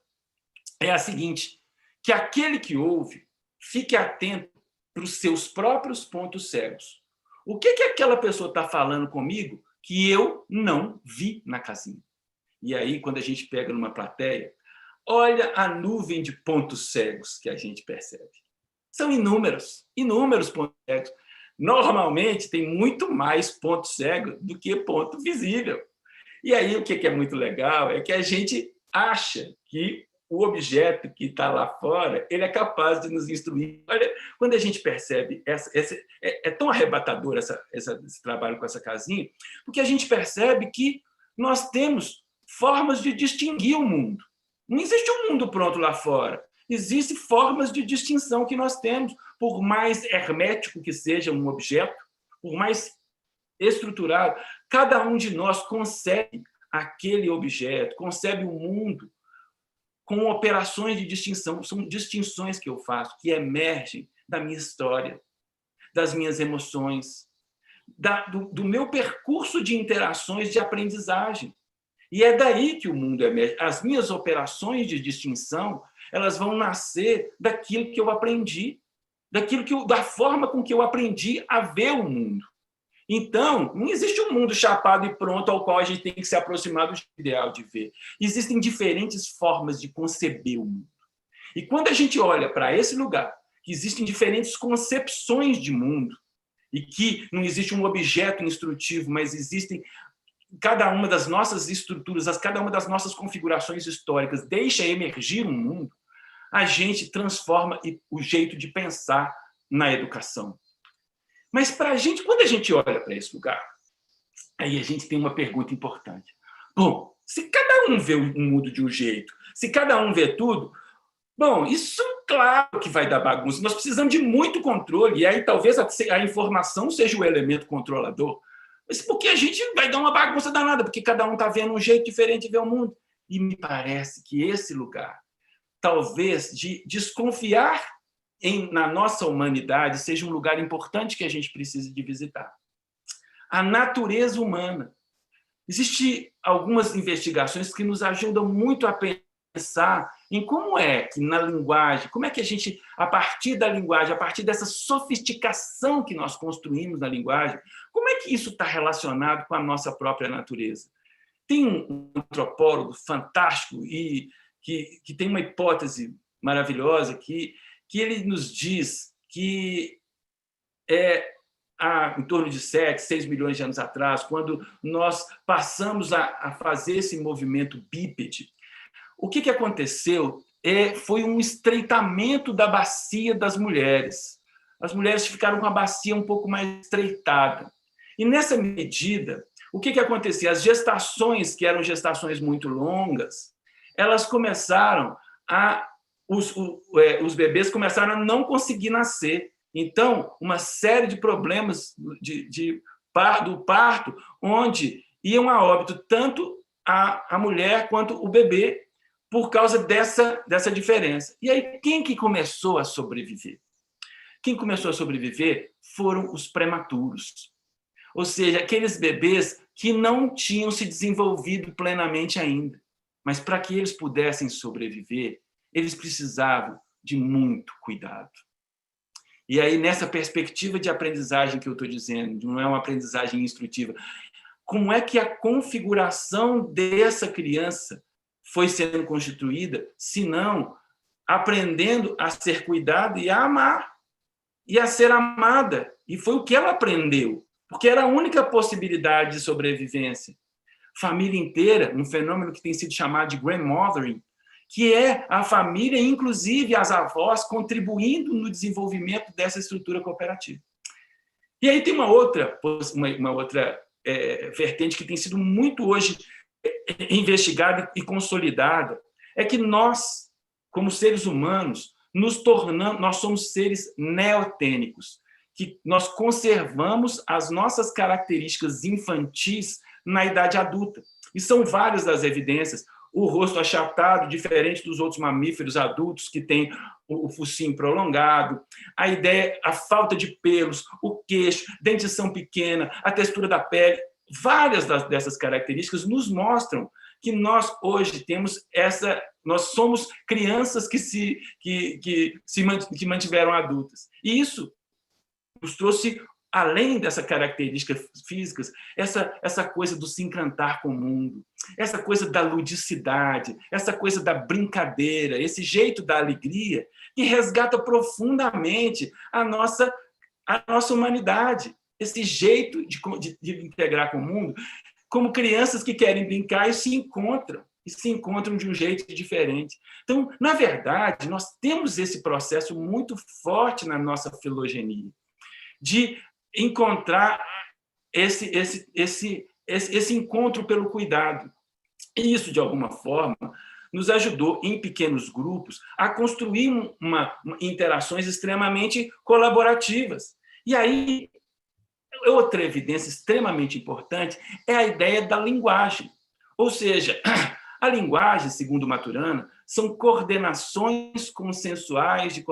Speaker 1: é a seguinte, que aquele que ouve fique atento para os seus próprios pontos cegos. O que aquela pessoa está falando comigo que eu não vi na casinha? E aí, quando a gente pega numa plateia, olha a nuvem de pontos cegos que a gente percebe. São inúmeros pontos cegos. Normalmente, tem muito mais ponto cego do que ponto visível. E aí, o que é muito legal é que a gente acha que o objeto que está lá fora ele é capaz de nos instruir. Olha, quando a gente percebe, é tão arrebatador esse trabalho com essa casinha, porque a gente percebe que nós temos formas de distinguir o mundo. Não existe um mundo pronto lá fora. Existem formas de distinção que nós temos, por mais hermético que seja um objeto, por mais estruturado, cada um de nós concebe aquele objeto, concebe o mundo com operações de distinção. São distinções que eu faço, que emergem da minha história, das minhas emoções, do meu percurso de interações de aprendizagem. E é daí que o mundo emerge. As minhas operações de distinção, elas vão nascer daquilo que eu aprendi, da forma com que eu aprendi a ver o mundo. Então, não existe um mundo chapado e pronto ao qual a gente tem que se aproximar do ideal de ver. Existem diferentes formas de conceber o mundo. E quando a gente olha para esse lugar, que existem diferentes concepções de mundo, e que não existe um objeto instrutivo, mas existem cada uma das nossas estruturas, cada uma das nossas configurações históricas deixa emergir um mundo, a gente transforma o jeito de pensar na educação. Mas para a gente, quando a gente olha para esse lugar, aí a gente tem uma pergunta importante. Bom, se cada um vê o mundo de um jeito, se cada um vê tudo, bom, isso claro que vai dar bagunça. Nós precisamos de muito controle, e aí talvez a informação seja o elemento controlador. Mas porque a gente vai dar uma bagunça danada, porque cada um está vendo um jeito diferente de ver o mundo. E me parece que esse lugar, talvez, de desconfiar na nossa humanidade, seja um lugar importante que a gente precise de visitar. A natureza humana. Existem algumas investigações que nos ajudam muito a pensar em como é que na linguagem, como é que a gente, a partir da linguagem, a partir dessa sofisticação que nós construímos na linguagem, como é que isso está relacionado com a nossa própria natureza? Tem um antropólogo fantástico e que tem uma hipótese maravilhosa que ele nos diz que há em torno de 7, 6 milhões de anos atrás, quando nós passamos a fazer esse movimento bípede, o que aconteceu foi um estreitamento da bacia das mulheres. As mulheres ficaram com a bacia um pouco mais estreitada. E, nessa medida, o que acontecia? As gestações, que eram gestações muito longas, elas começaram os bebês começaram a não conseguir nascer. Então, uma série de problemas do parto, onde iam a óbito tanto a mulher quanto o bebê, por causa dessa diferença. E aí, quem que começou a sobreviver? Quem começou a sobreviver foram os prematuros. Ou seja, aqueles bebês que não tinham se desenvolvido plenamente ainda. Mas, para que eles pudessem sobreviver, eles precisavam de muito cuidado. E aí, nessa perspectiva de aprendizagem que eu estou dizendo, não é uma aprendizagem instrutiva, como é que a configuração dessa criança foi sendo constituída, se não aprendendo a ser cuidada e a amar, e a ser amada. E foi o que ela aprendeu, porque era a única possibilidade de sobrevivência. Família inteira, um fenômeno que tem sido chamado de grandmothering, que é a família, inclusive as avós, contribuindo no desenvolvimento dessa estrutura cooperativa. E aí tem uma outra vertente que tem sido muito hoje investigada e consolidada, é que nós, como seres humanos, nós somos seres neotênicos, que nós conservamos as nossas características infantis na idade adulta. E são várias as evidências. O rosto achatado, diferente dos outros mamíferos adultos que têm o focinho prolongado, a falta de pelos, o queixo, dentição pequena, a textura da pele, várias dessas características nos mostram que nós hoje nós somos crianças que mantiveram adultas. E isso nos trouxe, além dessa característica físicas, essa coisa do se encantar com o mundo, essa coisa da ludicidade, essa coisa da brincadeira, esse jeito da alegria, que resgata profundamente a nossa humanidade, esse jeito de integrar com o mundo, como crianças que querem brincar e se encontram de um jeito diferente. Então, na verdade, nós temos esse processo muito forte na nossa filogenia, de encontrar esse encontro pelo cuidado. E isso, de alguma forma, nos ajudou, em pequenos grupos, a construir interações extremamente colaborativas. E aí, outra evidência extremamente importante é a ideia da linguagem. Ou seja, a linguagem, segundo Maturana, são coordenações consensuais de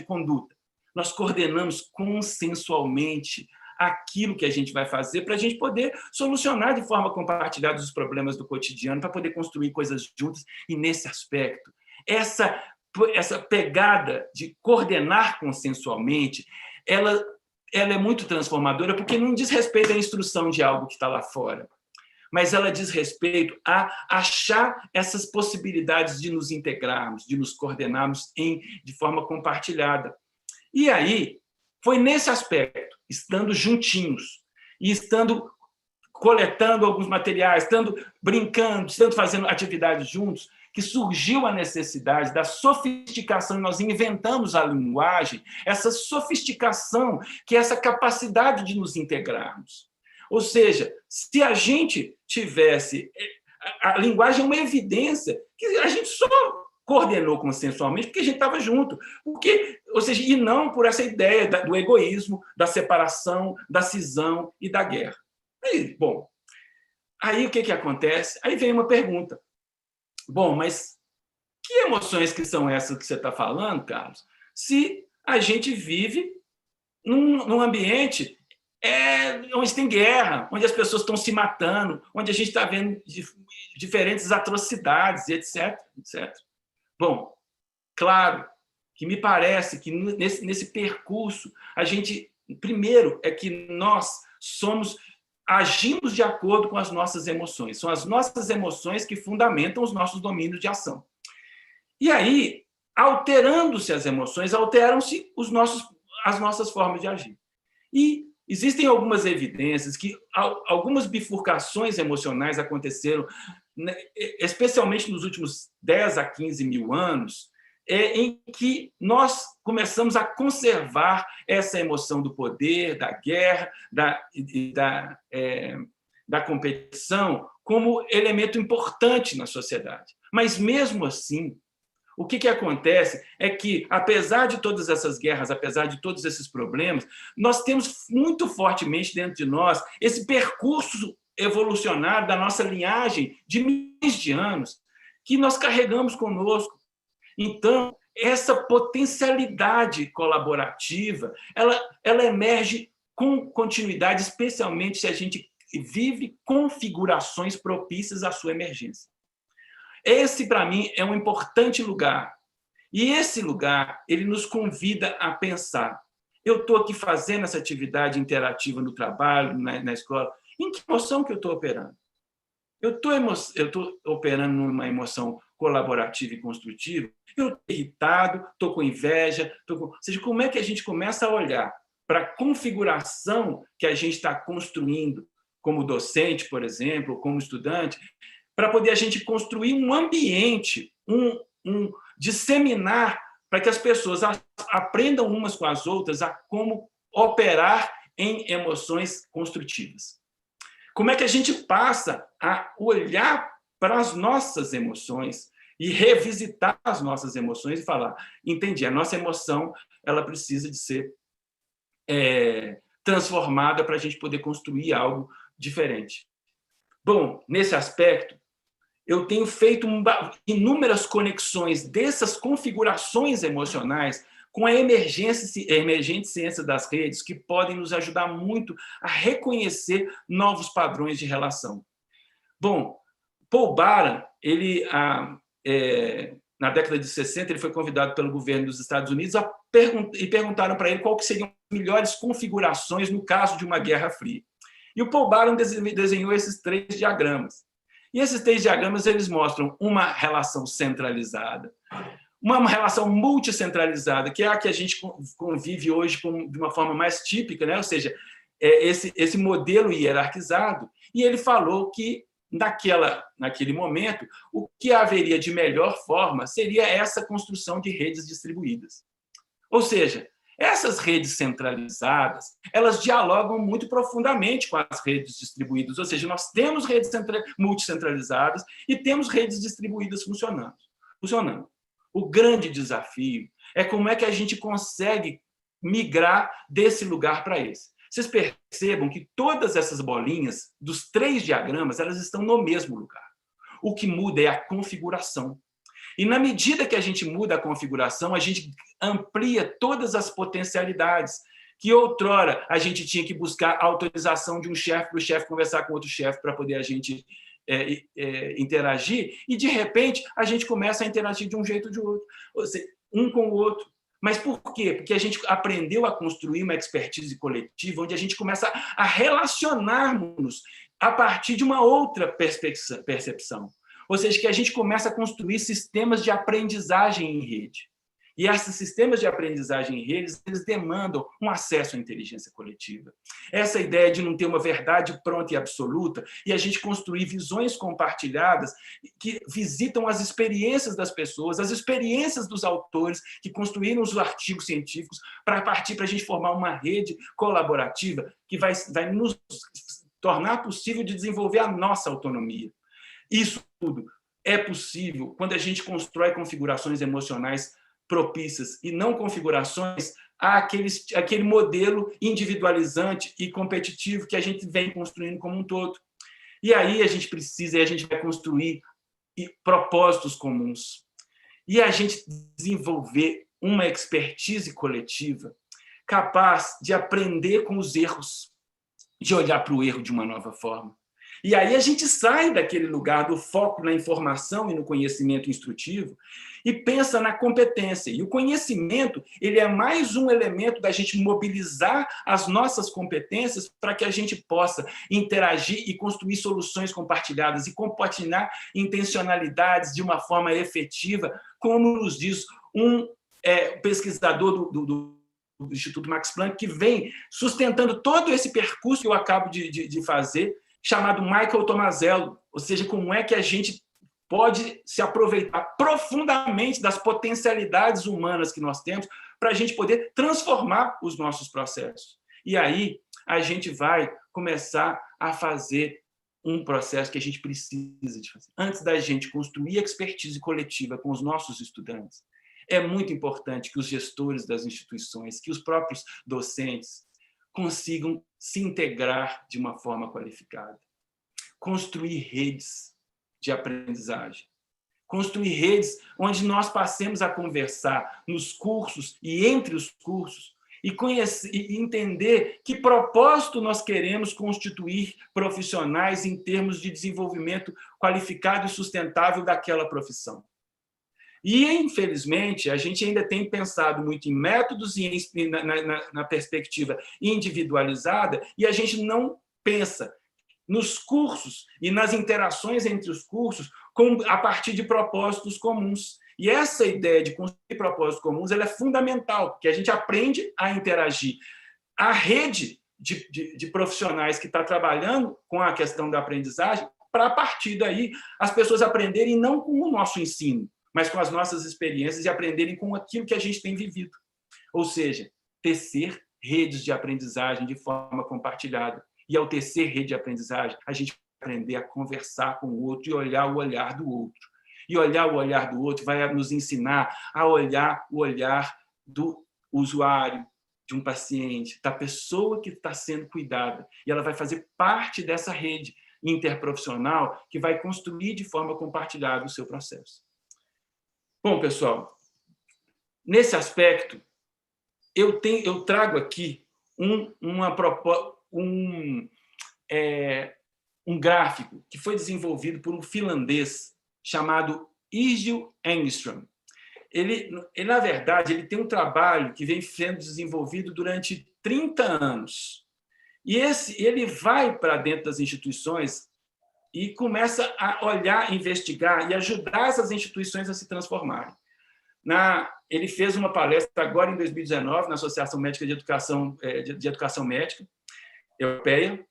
Speaker 1: conduta. Nós coordenamos consensualmente aquilo que a gente vai fazer para a gente poder solucionar de forma compartilhada os problemas do cotidiano, para poder construir coisas juntas. E, nesse aspecto, essa pegada de coordenar consensualmente, ela é muito transformadora, porque não diz respeito à instrução de algo que está lá fora, mas ela diz respeito a achar essas possibilidades de nos integrarmos, de nos coordenarmos de forma compartilhada. E aí, foi nesse aspecto, estando juntinhos e estando coletando alguns materiais, estando brincando, estando fazendo atividades juntos, que surgiu a necessidade da sofisticação, nós inventamos a linguagem, essa sofisticação, que é essa capacidade de nos integrarmos. Ou seja, se a gente tivesse... A linguagem é uma evidência que a gente só coordenou consensualmente porque a gente estava junto. Ou seja, e não por essa ideia do egoísmo, da separação, da cisão e da guerra. Bom, aí o que acontece? Aí vem uma pergunta. Bom, mas que emoções que são essas que você está falando, Carlos, se a gente vive num ambiente onde tem guerra, onde as pessoas estão se matando, onde a gente está vendo diferentes atrocidades, etc, etc. Bom, claro que me parece que nesse percurso, a gente, primeiro, é que nós agimos de acordo com as nossas emoções. São as nossas emoções que fundamentam os nossos domínios de ação. E aí, alterando-se as emoções, alteram-se as nossas formas de agir. E existem algumas evidências que algumas bifurcações emocionais aconteceram, especialmente nos últimos 10 a 15 mil anos, em que nós começamos a conservar essa emoção do poder, da guerra, da competição, como elemento importante na sociedade. Mas, mesmo assim, o que acontece é que, apesar de todas essas guerras, apesar de todos esses problemas, nós temos muito fortemente dentro de nós esse percurso evolucionário da nossa linhagem de milhões de anos que nós carregamos conosco. Então, essa potencialidade colaborativa, ela emerge com continuidade, especialmente se a gente vive configurações propícias à sua emergência. Esse, para mim, é um importante lugar. E esse lugar, ele nos convida a pensar. Eu estou aqui fazendo essa atividade interativa no trabalho, na escola. Em que emoção que eu estou operando? Eu estou operando numa emoção colaborativa e construtiva? Eu estou irritado, estou com inveja. Ou seja, como é que a gente começa a olhar para a configuração que a gente está construindo, como docente, por exemplo, ou como estudante, para poder a gente construir um ambiente, disseminar para que as pessoas aprendam umas com as outras a como operar em emoções construtivas. Como é que a gente passa a olhar para as nossas emoções e revisitar as nossas emoções e falar, entendi, a nossa emoção ela precisa de ser transformada para a gente poder construir algo diferente. Bom, nesse aspecto, eu tenho feito inúmeras conexões dessas configurações emocionais com a emergente ciência das redes, que podem nos ajudar muito a reconhecer novos padrões de relação. Bom, Paul Baran, na década de 60, ele foi convidado pelo governo dos Estados Unidos e perguntaram para ele qual que seriam as melhores configurações no caso de uma guerra fria. E o Paul Baran desenhou esses 3 diagramas. E esses 3 diagramas eles mostram uma relação centralizada, uma relação multicentralizada, que é a que a gente convive hoje de uma forma mais típica, né? Ou seja, esse modelo hierarquizado. E ele falou que, naquele momento, o que haveria de melhor forma seria essa construção de redes distribuídas. Ou seja, essas redes centralizadas, elas dialogam muito profundamente com as redes distribuídas, ou seja, nós temos redes multicentralizadas e temos redes distribuídas funcionando. O grande desafio é como é que a gente consegue migrar desse lugar para esse. Vocês percebam que todas essas bolinhas dos 3 diagramas, elas estão no mesmo lugar. O que muda é a configuração. E, na medida que a gente muda a configuração, a gente amplia todas as potencialidades que, outrora, a gente tinha que buscar a autorização de um chefe para o chefe conversar com outro chefe para poder a gente interagir, e, de repente, a gente começa a interagir de um jeito ou de outro, ou seja, um com o outro. Mas por quê? Porque a gente aprendeu a construir uma expertise coletiva, onde a gente começa a relacionar-nos a partir de uma outra percepção. Ou seja, que a gente começa a construir sistemas de aprendizagem em rede. E esses sistemas de aprendizagem em redes, eles demandam um acesso à inteligência coletiva. Essa ideia de não ter uma verdade pronta e absoluta, e a gente construir visões compartilhadas que visitam as experiências das pessoas, as experiências dos autores que construíram os artigos científicos, para partir para a gente formar uma rede colaborativa que vai nos tornar possível de desenvolver a nossa autonomia. Isso tudo é possível quando a gente constrói configurações emocionais propícias e não configurações àquele modelo individualizante e competitivo que a gente vem construindo como um todo. E aí a gente vai construir propósitos comuns. E a gente desenvolver uma expertise coletiva capaz de aprender com os erros, de olhar para o erro de uma nova forma. E aí a gente sai daquele lugar do foco na informação e no conhecimento instrutivo e pensa na competência. E o conhecimento, ele é mais um elemento da gente mobilizar as nossas competências para que a gente possa interagir e construir soluções compartilhadas e compartilhar intencionalidades de uma forma efetiva, como nos diz um pesquisador do Instituto Max Planck, que vem sustentando todo esse percurso que eu acabo de fazer, chamado Michael Tomasello, ou seja, como é que a gente pode se aproveitar profundamente das potencialidades humanas que nós temos para a gente poder transformar os nossos processos. E aí a gente vai começar a fazer um processo que a gente precisa de fazer. Antes da gente construir expertise coletiva com os nossos estudantes, é muito importante que os gestores das instituições, que os próprios docentes, consigam se integrar de uma forma qualificada. Construir redes de aprendizagem. Construir redes onde nós passemos a conversar nos cursos e entre os cursos e entender que propósito nós queremos constituir profissionais em termos de desenvolvimento qualificado e sustentável daquela profissão. E, infelizmente, a gente ainda tem pensado muito em métodos e na perspectiva individualizada, e a gente não pensa nos cursos e nas interações entre os cursos a partir de propósitos comuns. E essa ideia de construir propósitos comuns ela é fundamental, porque a gente aprende a interagir. A rede de profissionais que está trabalhando com a questão da aprendizagem, para, a partir daí, as pessoas aprenderem não com o nosso ensino, mas com as nossas experiências e aprenderem com aquilo que a gente tem vivido. Ou seja, tecer redes de aprendizagem de forma compartilhada. E, ao tecer rede de aprendizagem, a gente vai aprender a conversar com o outro e olhar o olhar do outro. E olhar o olhar do outro vai nos ensinar a olhar o olhar do usuário, de um paciente, da pessoa que está sendo cuidada. E ela vai fazer parte dessa rede interprofissional que vai construir de forma compartilhada o seu processo. Bom, pessoal, nesse aspecto, eu trago aqui um gráfico que foi desenvolvido por um finlandês chamado Egil Engström. Ele, na verdade, ele tem um trabalho que vem sendo desenvolvido durante 30 anos. E ele vai para dentro das instituições e começa a olhar, investigar e ajudar essas instituições a se transformarem. Ele fez uma palestra agora em 2019 na Associação Médica de Educação Médica Europeia.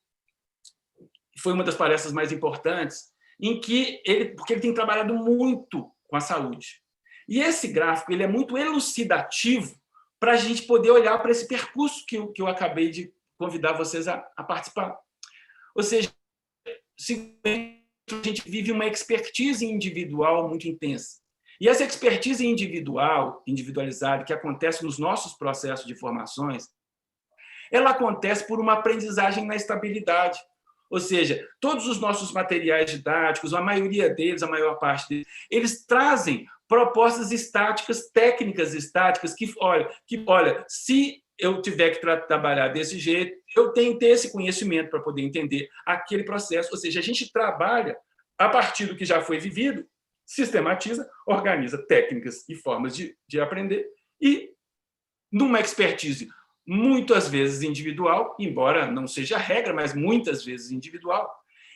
Speaker 1: Foi uma das palestras mais importantes, porque ele tem trabalhado muito com a saúde. E esse gráfico ele é muito elucidativo para a gente poder olhar para esse percurso que eu acabei de convidar vocês a participar. Ou seja, a gente vive uma expertise individual muito intensa. E essa expertise individualizada, que acontece nos nossos processos de formações, ela acontece por uma aprendizagem na estabilidade. Ou seja, todos os nossos materiais didáticos, a maioria deles, a maior parte deles, eles trazem propostas estáticas, técnicas estáticas, que olha, se eu tiver que trabalhar desse jeito, eu tenho que ter esse conhecimento para poder entender aquele processo. Ou seja, a gente trabalha
Speaker 2: a partir do que já foi vivido, sistematiza, organiza técnicas e formas de aprender e, numa expertise muitas vezes individual, embora não seja regra, mas muitas vezes individual.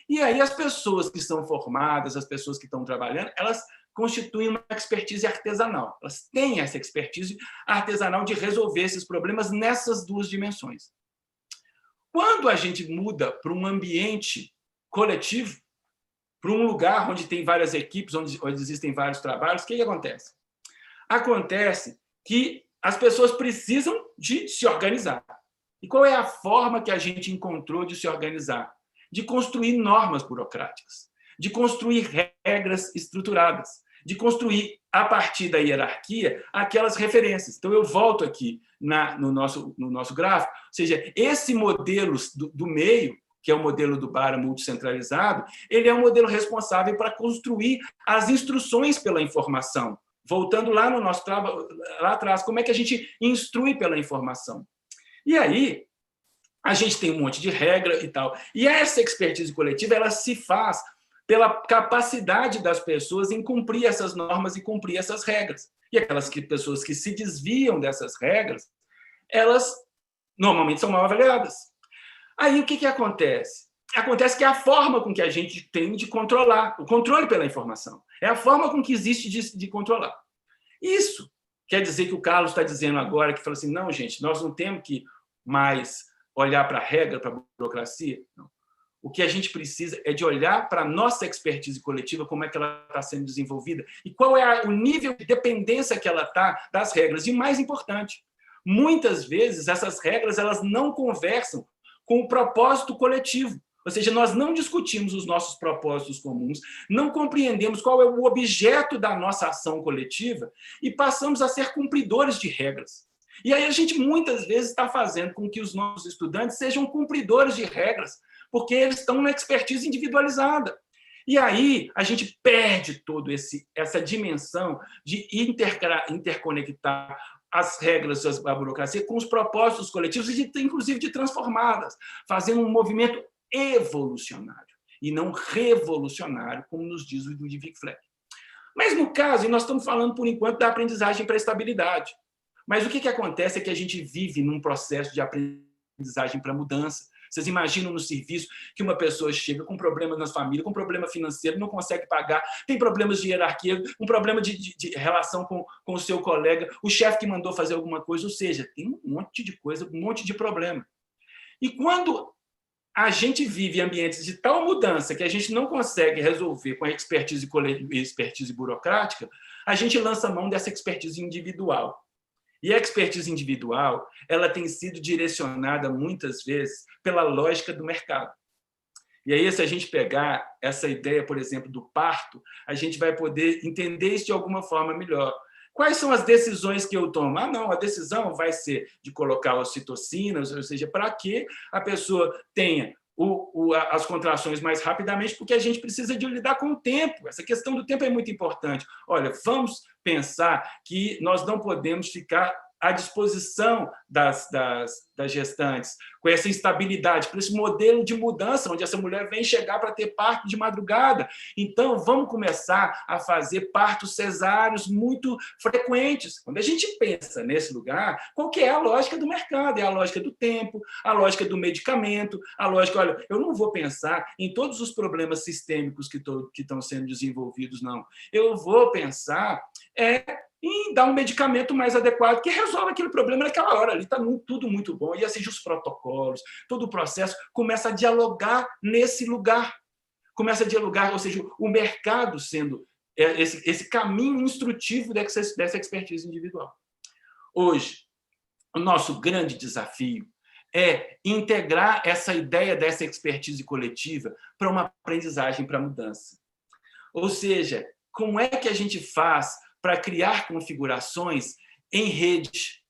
Speaker 2: E aí as pessoas que são formadas, as pessoas que estão trabalhando, elas constituem uma expertise artesanal. Elas têm essa expertise artesanal de resolver esses problemas nessas duas dimensões. Quando a gente muda para um ambiente coletivo, para um lugar onde tem várias equipes, onde existem vários trabalhos, o que acontece? Acontece que as pessoas precisam de se organizar. E qual é a forma que a gente encontrou de se organizar? De construir normas burocráticas, de construir regras estruturadas, de construir, a partir da hierarquia, aquelas referências. Então, eu volto aqui no nosso gráfico, ou seja, esse modelo do meio, que é o modelo do Bara multicentralizado, ele é um modelo responsável para construir as instruções pela informação. Voltando lá no nosso trabalho, lá atrás, como é que a gente instrui pela informação? E aí, a gente tem um monte de regra e tal. E essa expertise coletiva, ela se faz pela capacidade das pessoas em cumprir essas normas e cumprir essas regras. E aquelas pessoas que se desviam dessas regras, elas normalmente são mal avaliadas. Aí o que acontece? Acontece que é a forma com que a gente tem de controlar, o controle pela informação. É a forma com que existe de controlar. Isso quer dizer que o Carlos está dizendo agora, que fala assim, não, gente, nós não temos que mais olhar para a regra, para a burocracia. Não. O que a gente precisa é de olhar para a nossa expertise coletiva, como é que ela está sendo desenvolvida e qual é o nível de dependência que ela está das regras. E mais importante, muitas vezes essas regras elas não conversam com o propósito coletivo. Ou seja, nós não discutimos os nossos propósitos comuns, não compreendemos qual é o objeto da nossa ação coletiva e passamos a ser cumpridores de regras. E aí a gente muitas vezes está fazendo com que os nossos estudantes sejam cumpridores de regras, porque eles estão na expertise individualizada. E aí a gente perde toda essa dimensão de interconectar as regras da burocracia com os propósitos coletivos e, inclusive, de transformá-las, fazendo um movimento evolucionário e não revolucionário, como nos diz o Ludwig Fleck. Mas, no caso, e nós estamos falando, por enquanto, da aprendizagem para a estabilidade. Mas o que acontece é que a gente vive num processo de aprendizagem para a mudança. Vocês imaginam no serviço que uma pessoa chega com problemas na família, com problema financeiro, não consegue pagar, tem problemas de hierarquia, um problema de relação com o seu colega, o chefe que mandou fazer alguma coisa, ou seja, tem um monte de coisa, um monte de problema. E quando a gente vive ambientes de tal mudança que a gente não consegue resolver com a expertise burocrática, a gente lança mão dessa expertise individual. E a expertise individual, ela tem sido direcionada muitas vezes pela lógica do mercado. E aí, se a gente pegar essa ideia, por exemplo, do parto, a gente vai poder entender isso de alguma forma melhor. Quais são as decisões que eu tomo? Não, a decisão vai ser de colocar ocitocinas, ou seja, para que a pessoa tenha as contrações mais rapidamente, porque a gente precisa de lidar com o tempo. Essa questão do tempo é muito importante. Olha, vamos pensar que nós não podemos ficar à disposição das gestantes, com essa instabilidade, com esse modelo de mudança, onde essa mulher vem chegar para ter parto de madrugada. Então, vamos começar a fazer partos cesáreos muito frequentes. Quando a gente pensa nesse lugar, qual que é a lógica do mercado? É a lógica do tempo, a lógica do medicamento, a lógica, olha, eu não vou pensar em todos os problemas sistêmicos que estão sendo desenvolvidos, não. Eu vou pensar em dar um medicamento mais adequado que resolve aquele problema naquela hora. Ali está tudo muito bom. E assim, os protocolos, todo o processo começa a dialogar nesse lugar. Começa a dialogar, ou seja, o mercado sendo esse caminho instrutivo dessa expertise individual. Hoje, o nosso grande desafio é integrar essa ideia dessa expertise coletiva para uma aprendizagem para a mudança. Ou seja, como é que a gente faz para criar configurações em rede,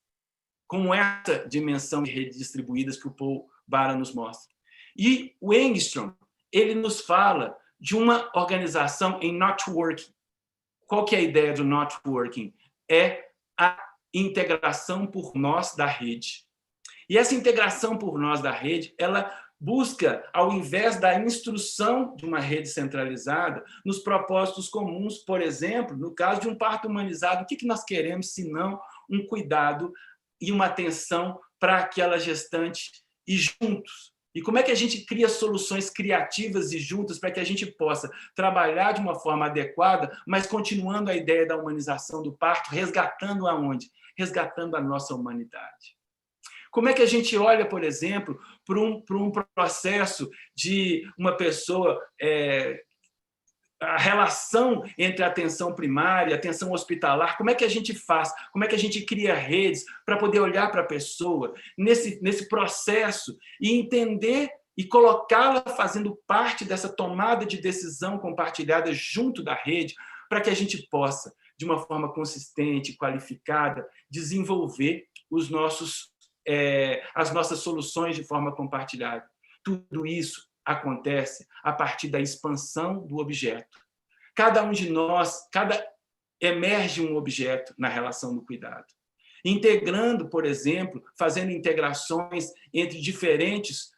Speaker 2: como essa dimensão de redes distribuídas que o Paul Bara nos mostra. E o Engstrom, ele nos fala de uma organização em networking. Qual que é a ideia do networking? É a integração por nós da rede. E essa integração por nós da rede, ela busca, ao invés da instrução de uma rede centralizada, nos propósitos comuns, por exemplo, no caso de um parto humanizado, o que nós queremos, se não um cuidado e uma atenção para aquela gestante e juntos? E como é que a gente cria soluções criativas e juntas para que a gente possa trabalhar de uma forma adequada, mas continuando a ideia da humanização do parto, resgatando aonde? Resgatando a nossa humanidade. Como é que a gente olha, por exemplo, para um processo de uma pessoa, a relação entre a atenção primária e a atenção hospitalar, como é que a gente faz? Como é que a gente cria redes para poder olhar para a pessoa nesse processo e entender e colocá-la fazendo parte dessa tomada de decisão compartilhada junto da rede, para que a gente possa, de uma forma consistente, qualificada, desenvolver as nossas soluções de forma compartilhada. Tudo isso acontece a partir da expansão do objeto. Cada um de nós, emerge um objeto na relação do cuidado. Integrando, por exemplo, fazendo integrações entre diferentes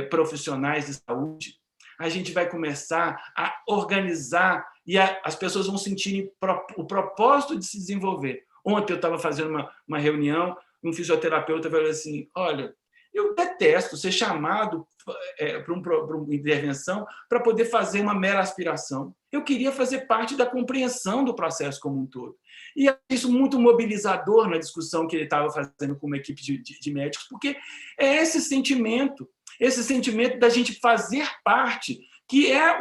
Speaker 2: profissionais de saúde, a gente vai começar a organizar e as pessoas vão sentir o propósito de se desenvolver. Ontem eu estava fazendo uma reunião, um fisioterapeuta falou assim, olha, eu detesto ser chamado para uma intervenção para poder fazer uma mera aspiração. Eu queria fazer parte da compreensão do processo como um todo. E é isso muito mobilizador na discussão que ele estava fazendo com uma equipe de médicos, porque é esse sentimento da gente fazer parte, que é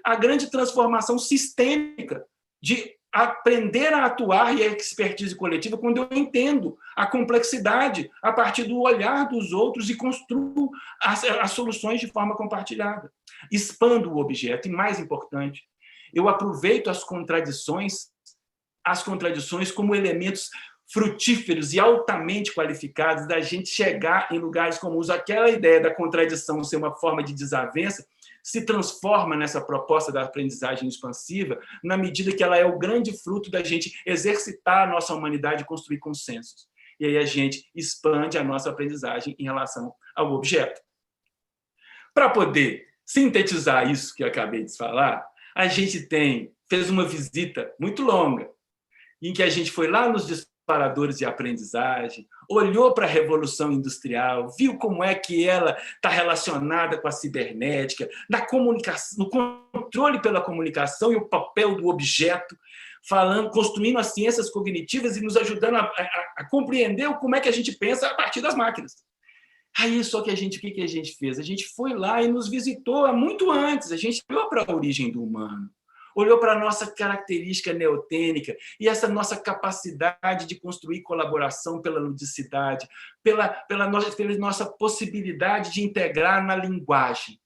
Speaker 2: a grande transformação sistêmica de aprender a atuar e a expertise coletiva quando eu entendo a complexidade a partir do olhar dos outros e construo as soluções de forma compartilhada. Expando o objeto e, mais importante, eu aproveito as contradições como elementos frutíferos e altamente qualificados da gente chegar em lugares comuns. Aquela ideia da contradição ser uma forma de desavença se transforma nessa proposta da aprendizagem expansiva na medida que ela é o grande fruto da gente exercitar a nossa humanidade e construir consensos. E aí a gente expande a nossa aprendizagem em relação ao objeto. Para poder sintetizar isso que eu acabei de falar, a gente fez uma visita muito longa, em que a gente foi lá nos disparadores de aprendizagem, olhou para a Revolução Industrial, viu como é que ela está relacionada com a cibernética, na comunicação, no controle pela comunicação e o papel do objeto, construindo as ciências cognitivas e nos ajudando a compreender como é que a gente pensa a partir das máquinas. Aí, só que o que a gente fez? A gente foi lá e nos visitou muito antes, a gente olhou para a origem do humano, olhou para a nossa característica neotênica e essa nossa capacidade de construir colaboração pela ludicidade, pela nossa possibilidade de integrar na linguagem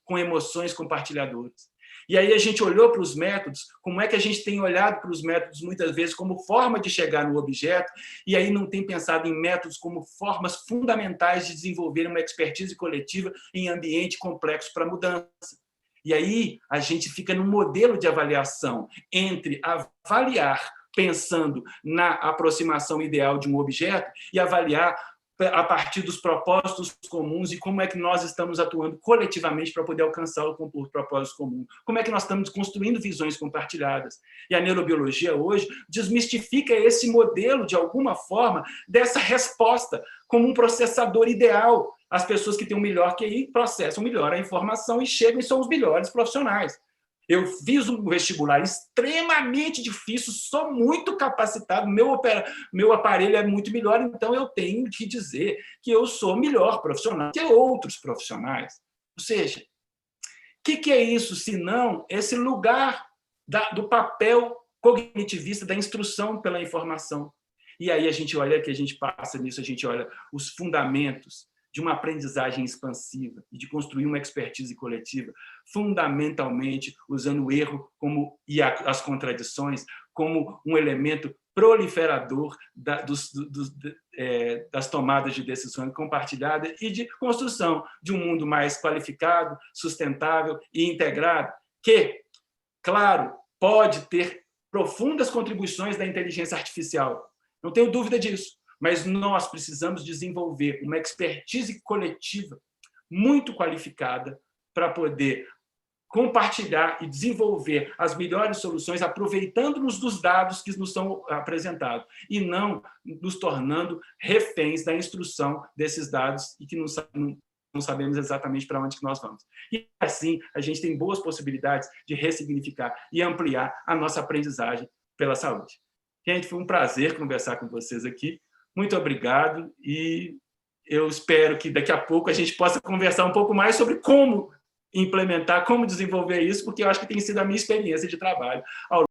Speaker 2: com emoções compartilhadoras. E aí a gente olhou para os métodos, como é que a gente tem olhado para os métodos muitas vezes como forma de chegar no objeto, e aí não tem pensado em métodos como formas fundamentais de desenvolver uma expertise coletiva em ambiente complexo para mudança. E aí a gente fica num modelo de avaliação entre avaliar pensando na aproximação ideal de um objeto e avaliar a partir dos propósitos comuns e como é que nós estamos atuando coletivamente para poder alcançar o propósito comum. Como é que nós estamos construindo visões compartilhadas. E a neurobiologia hoje desmistifica esse modelo, de alguma forma, dessa resposta como um processador ideal. As pessoas que têm um melhor QI processam melhor a informação e chegam e são os melhores profissionais. Eu fiz um vestibular extremamente difícil, sou muito capacitado, meu aparelho é muito melhor, então eu tenho que dizer que eu sou melhor profissional que outros profissionais. Ou seja, o que é isso, senão esse lugar do papel cognitivista da instrução pela informação? E aí a gente olha que a gente passa nisso, a gente olha os fundamentos de uma aprendizagem expansiva e de construir uma expertise coletiva, fundamentalmente usando o erro e as contradições como um elemento proliferador das tomadas de decisões compartilhadas e de construção de um mundo mais qualificado, sustentável e integrado, que, claro, pode ter profundas contribuições da inteligência artificial. Não tenho dúvida disso. mas nós precisamos desenvolver uma expertise coletiva muito qualificada para poder compartilhar e desenvolver as melhores soluções, aproveitando-nos dos dados que nos são apresentados, e não nos tornando reféns da instrução desses dados e que não sabemos exatamente para onde que nós vamos. E assim, a gente tem boas possibilidades de ressignificar e ampliar a nossa aprendizagem pela saúde. Gente, foi um prazer conversar com vocês aqui. Muito obrigado e eu espero que daqui a pouco a gente possa conversar um pouco mais sobre como implementar, como desenvolver isso, porque eu acho que tem sido a minha experiência de trabalho ao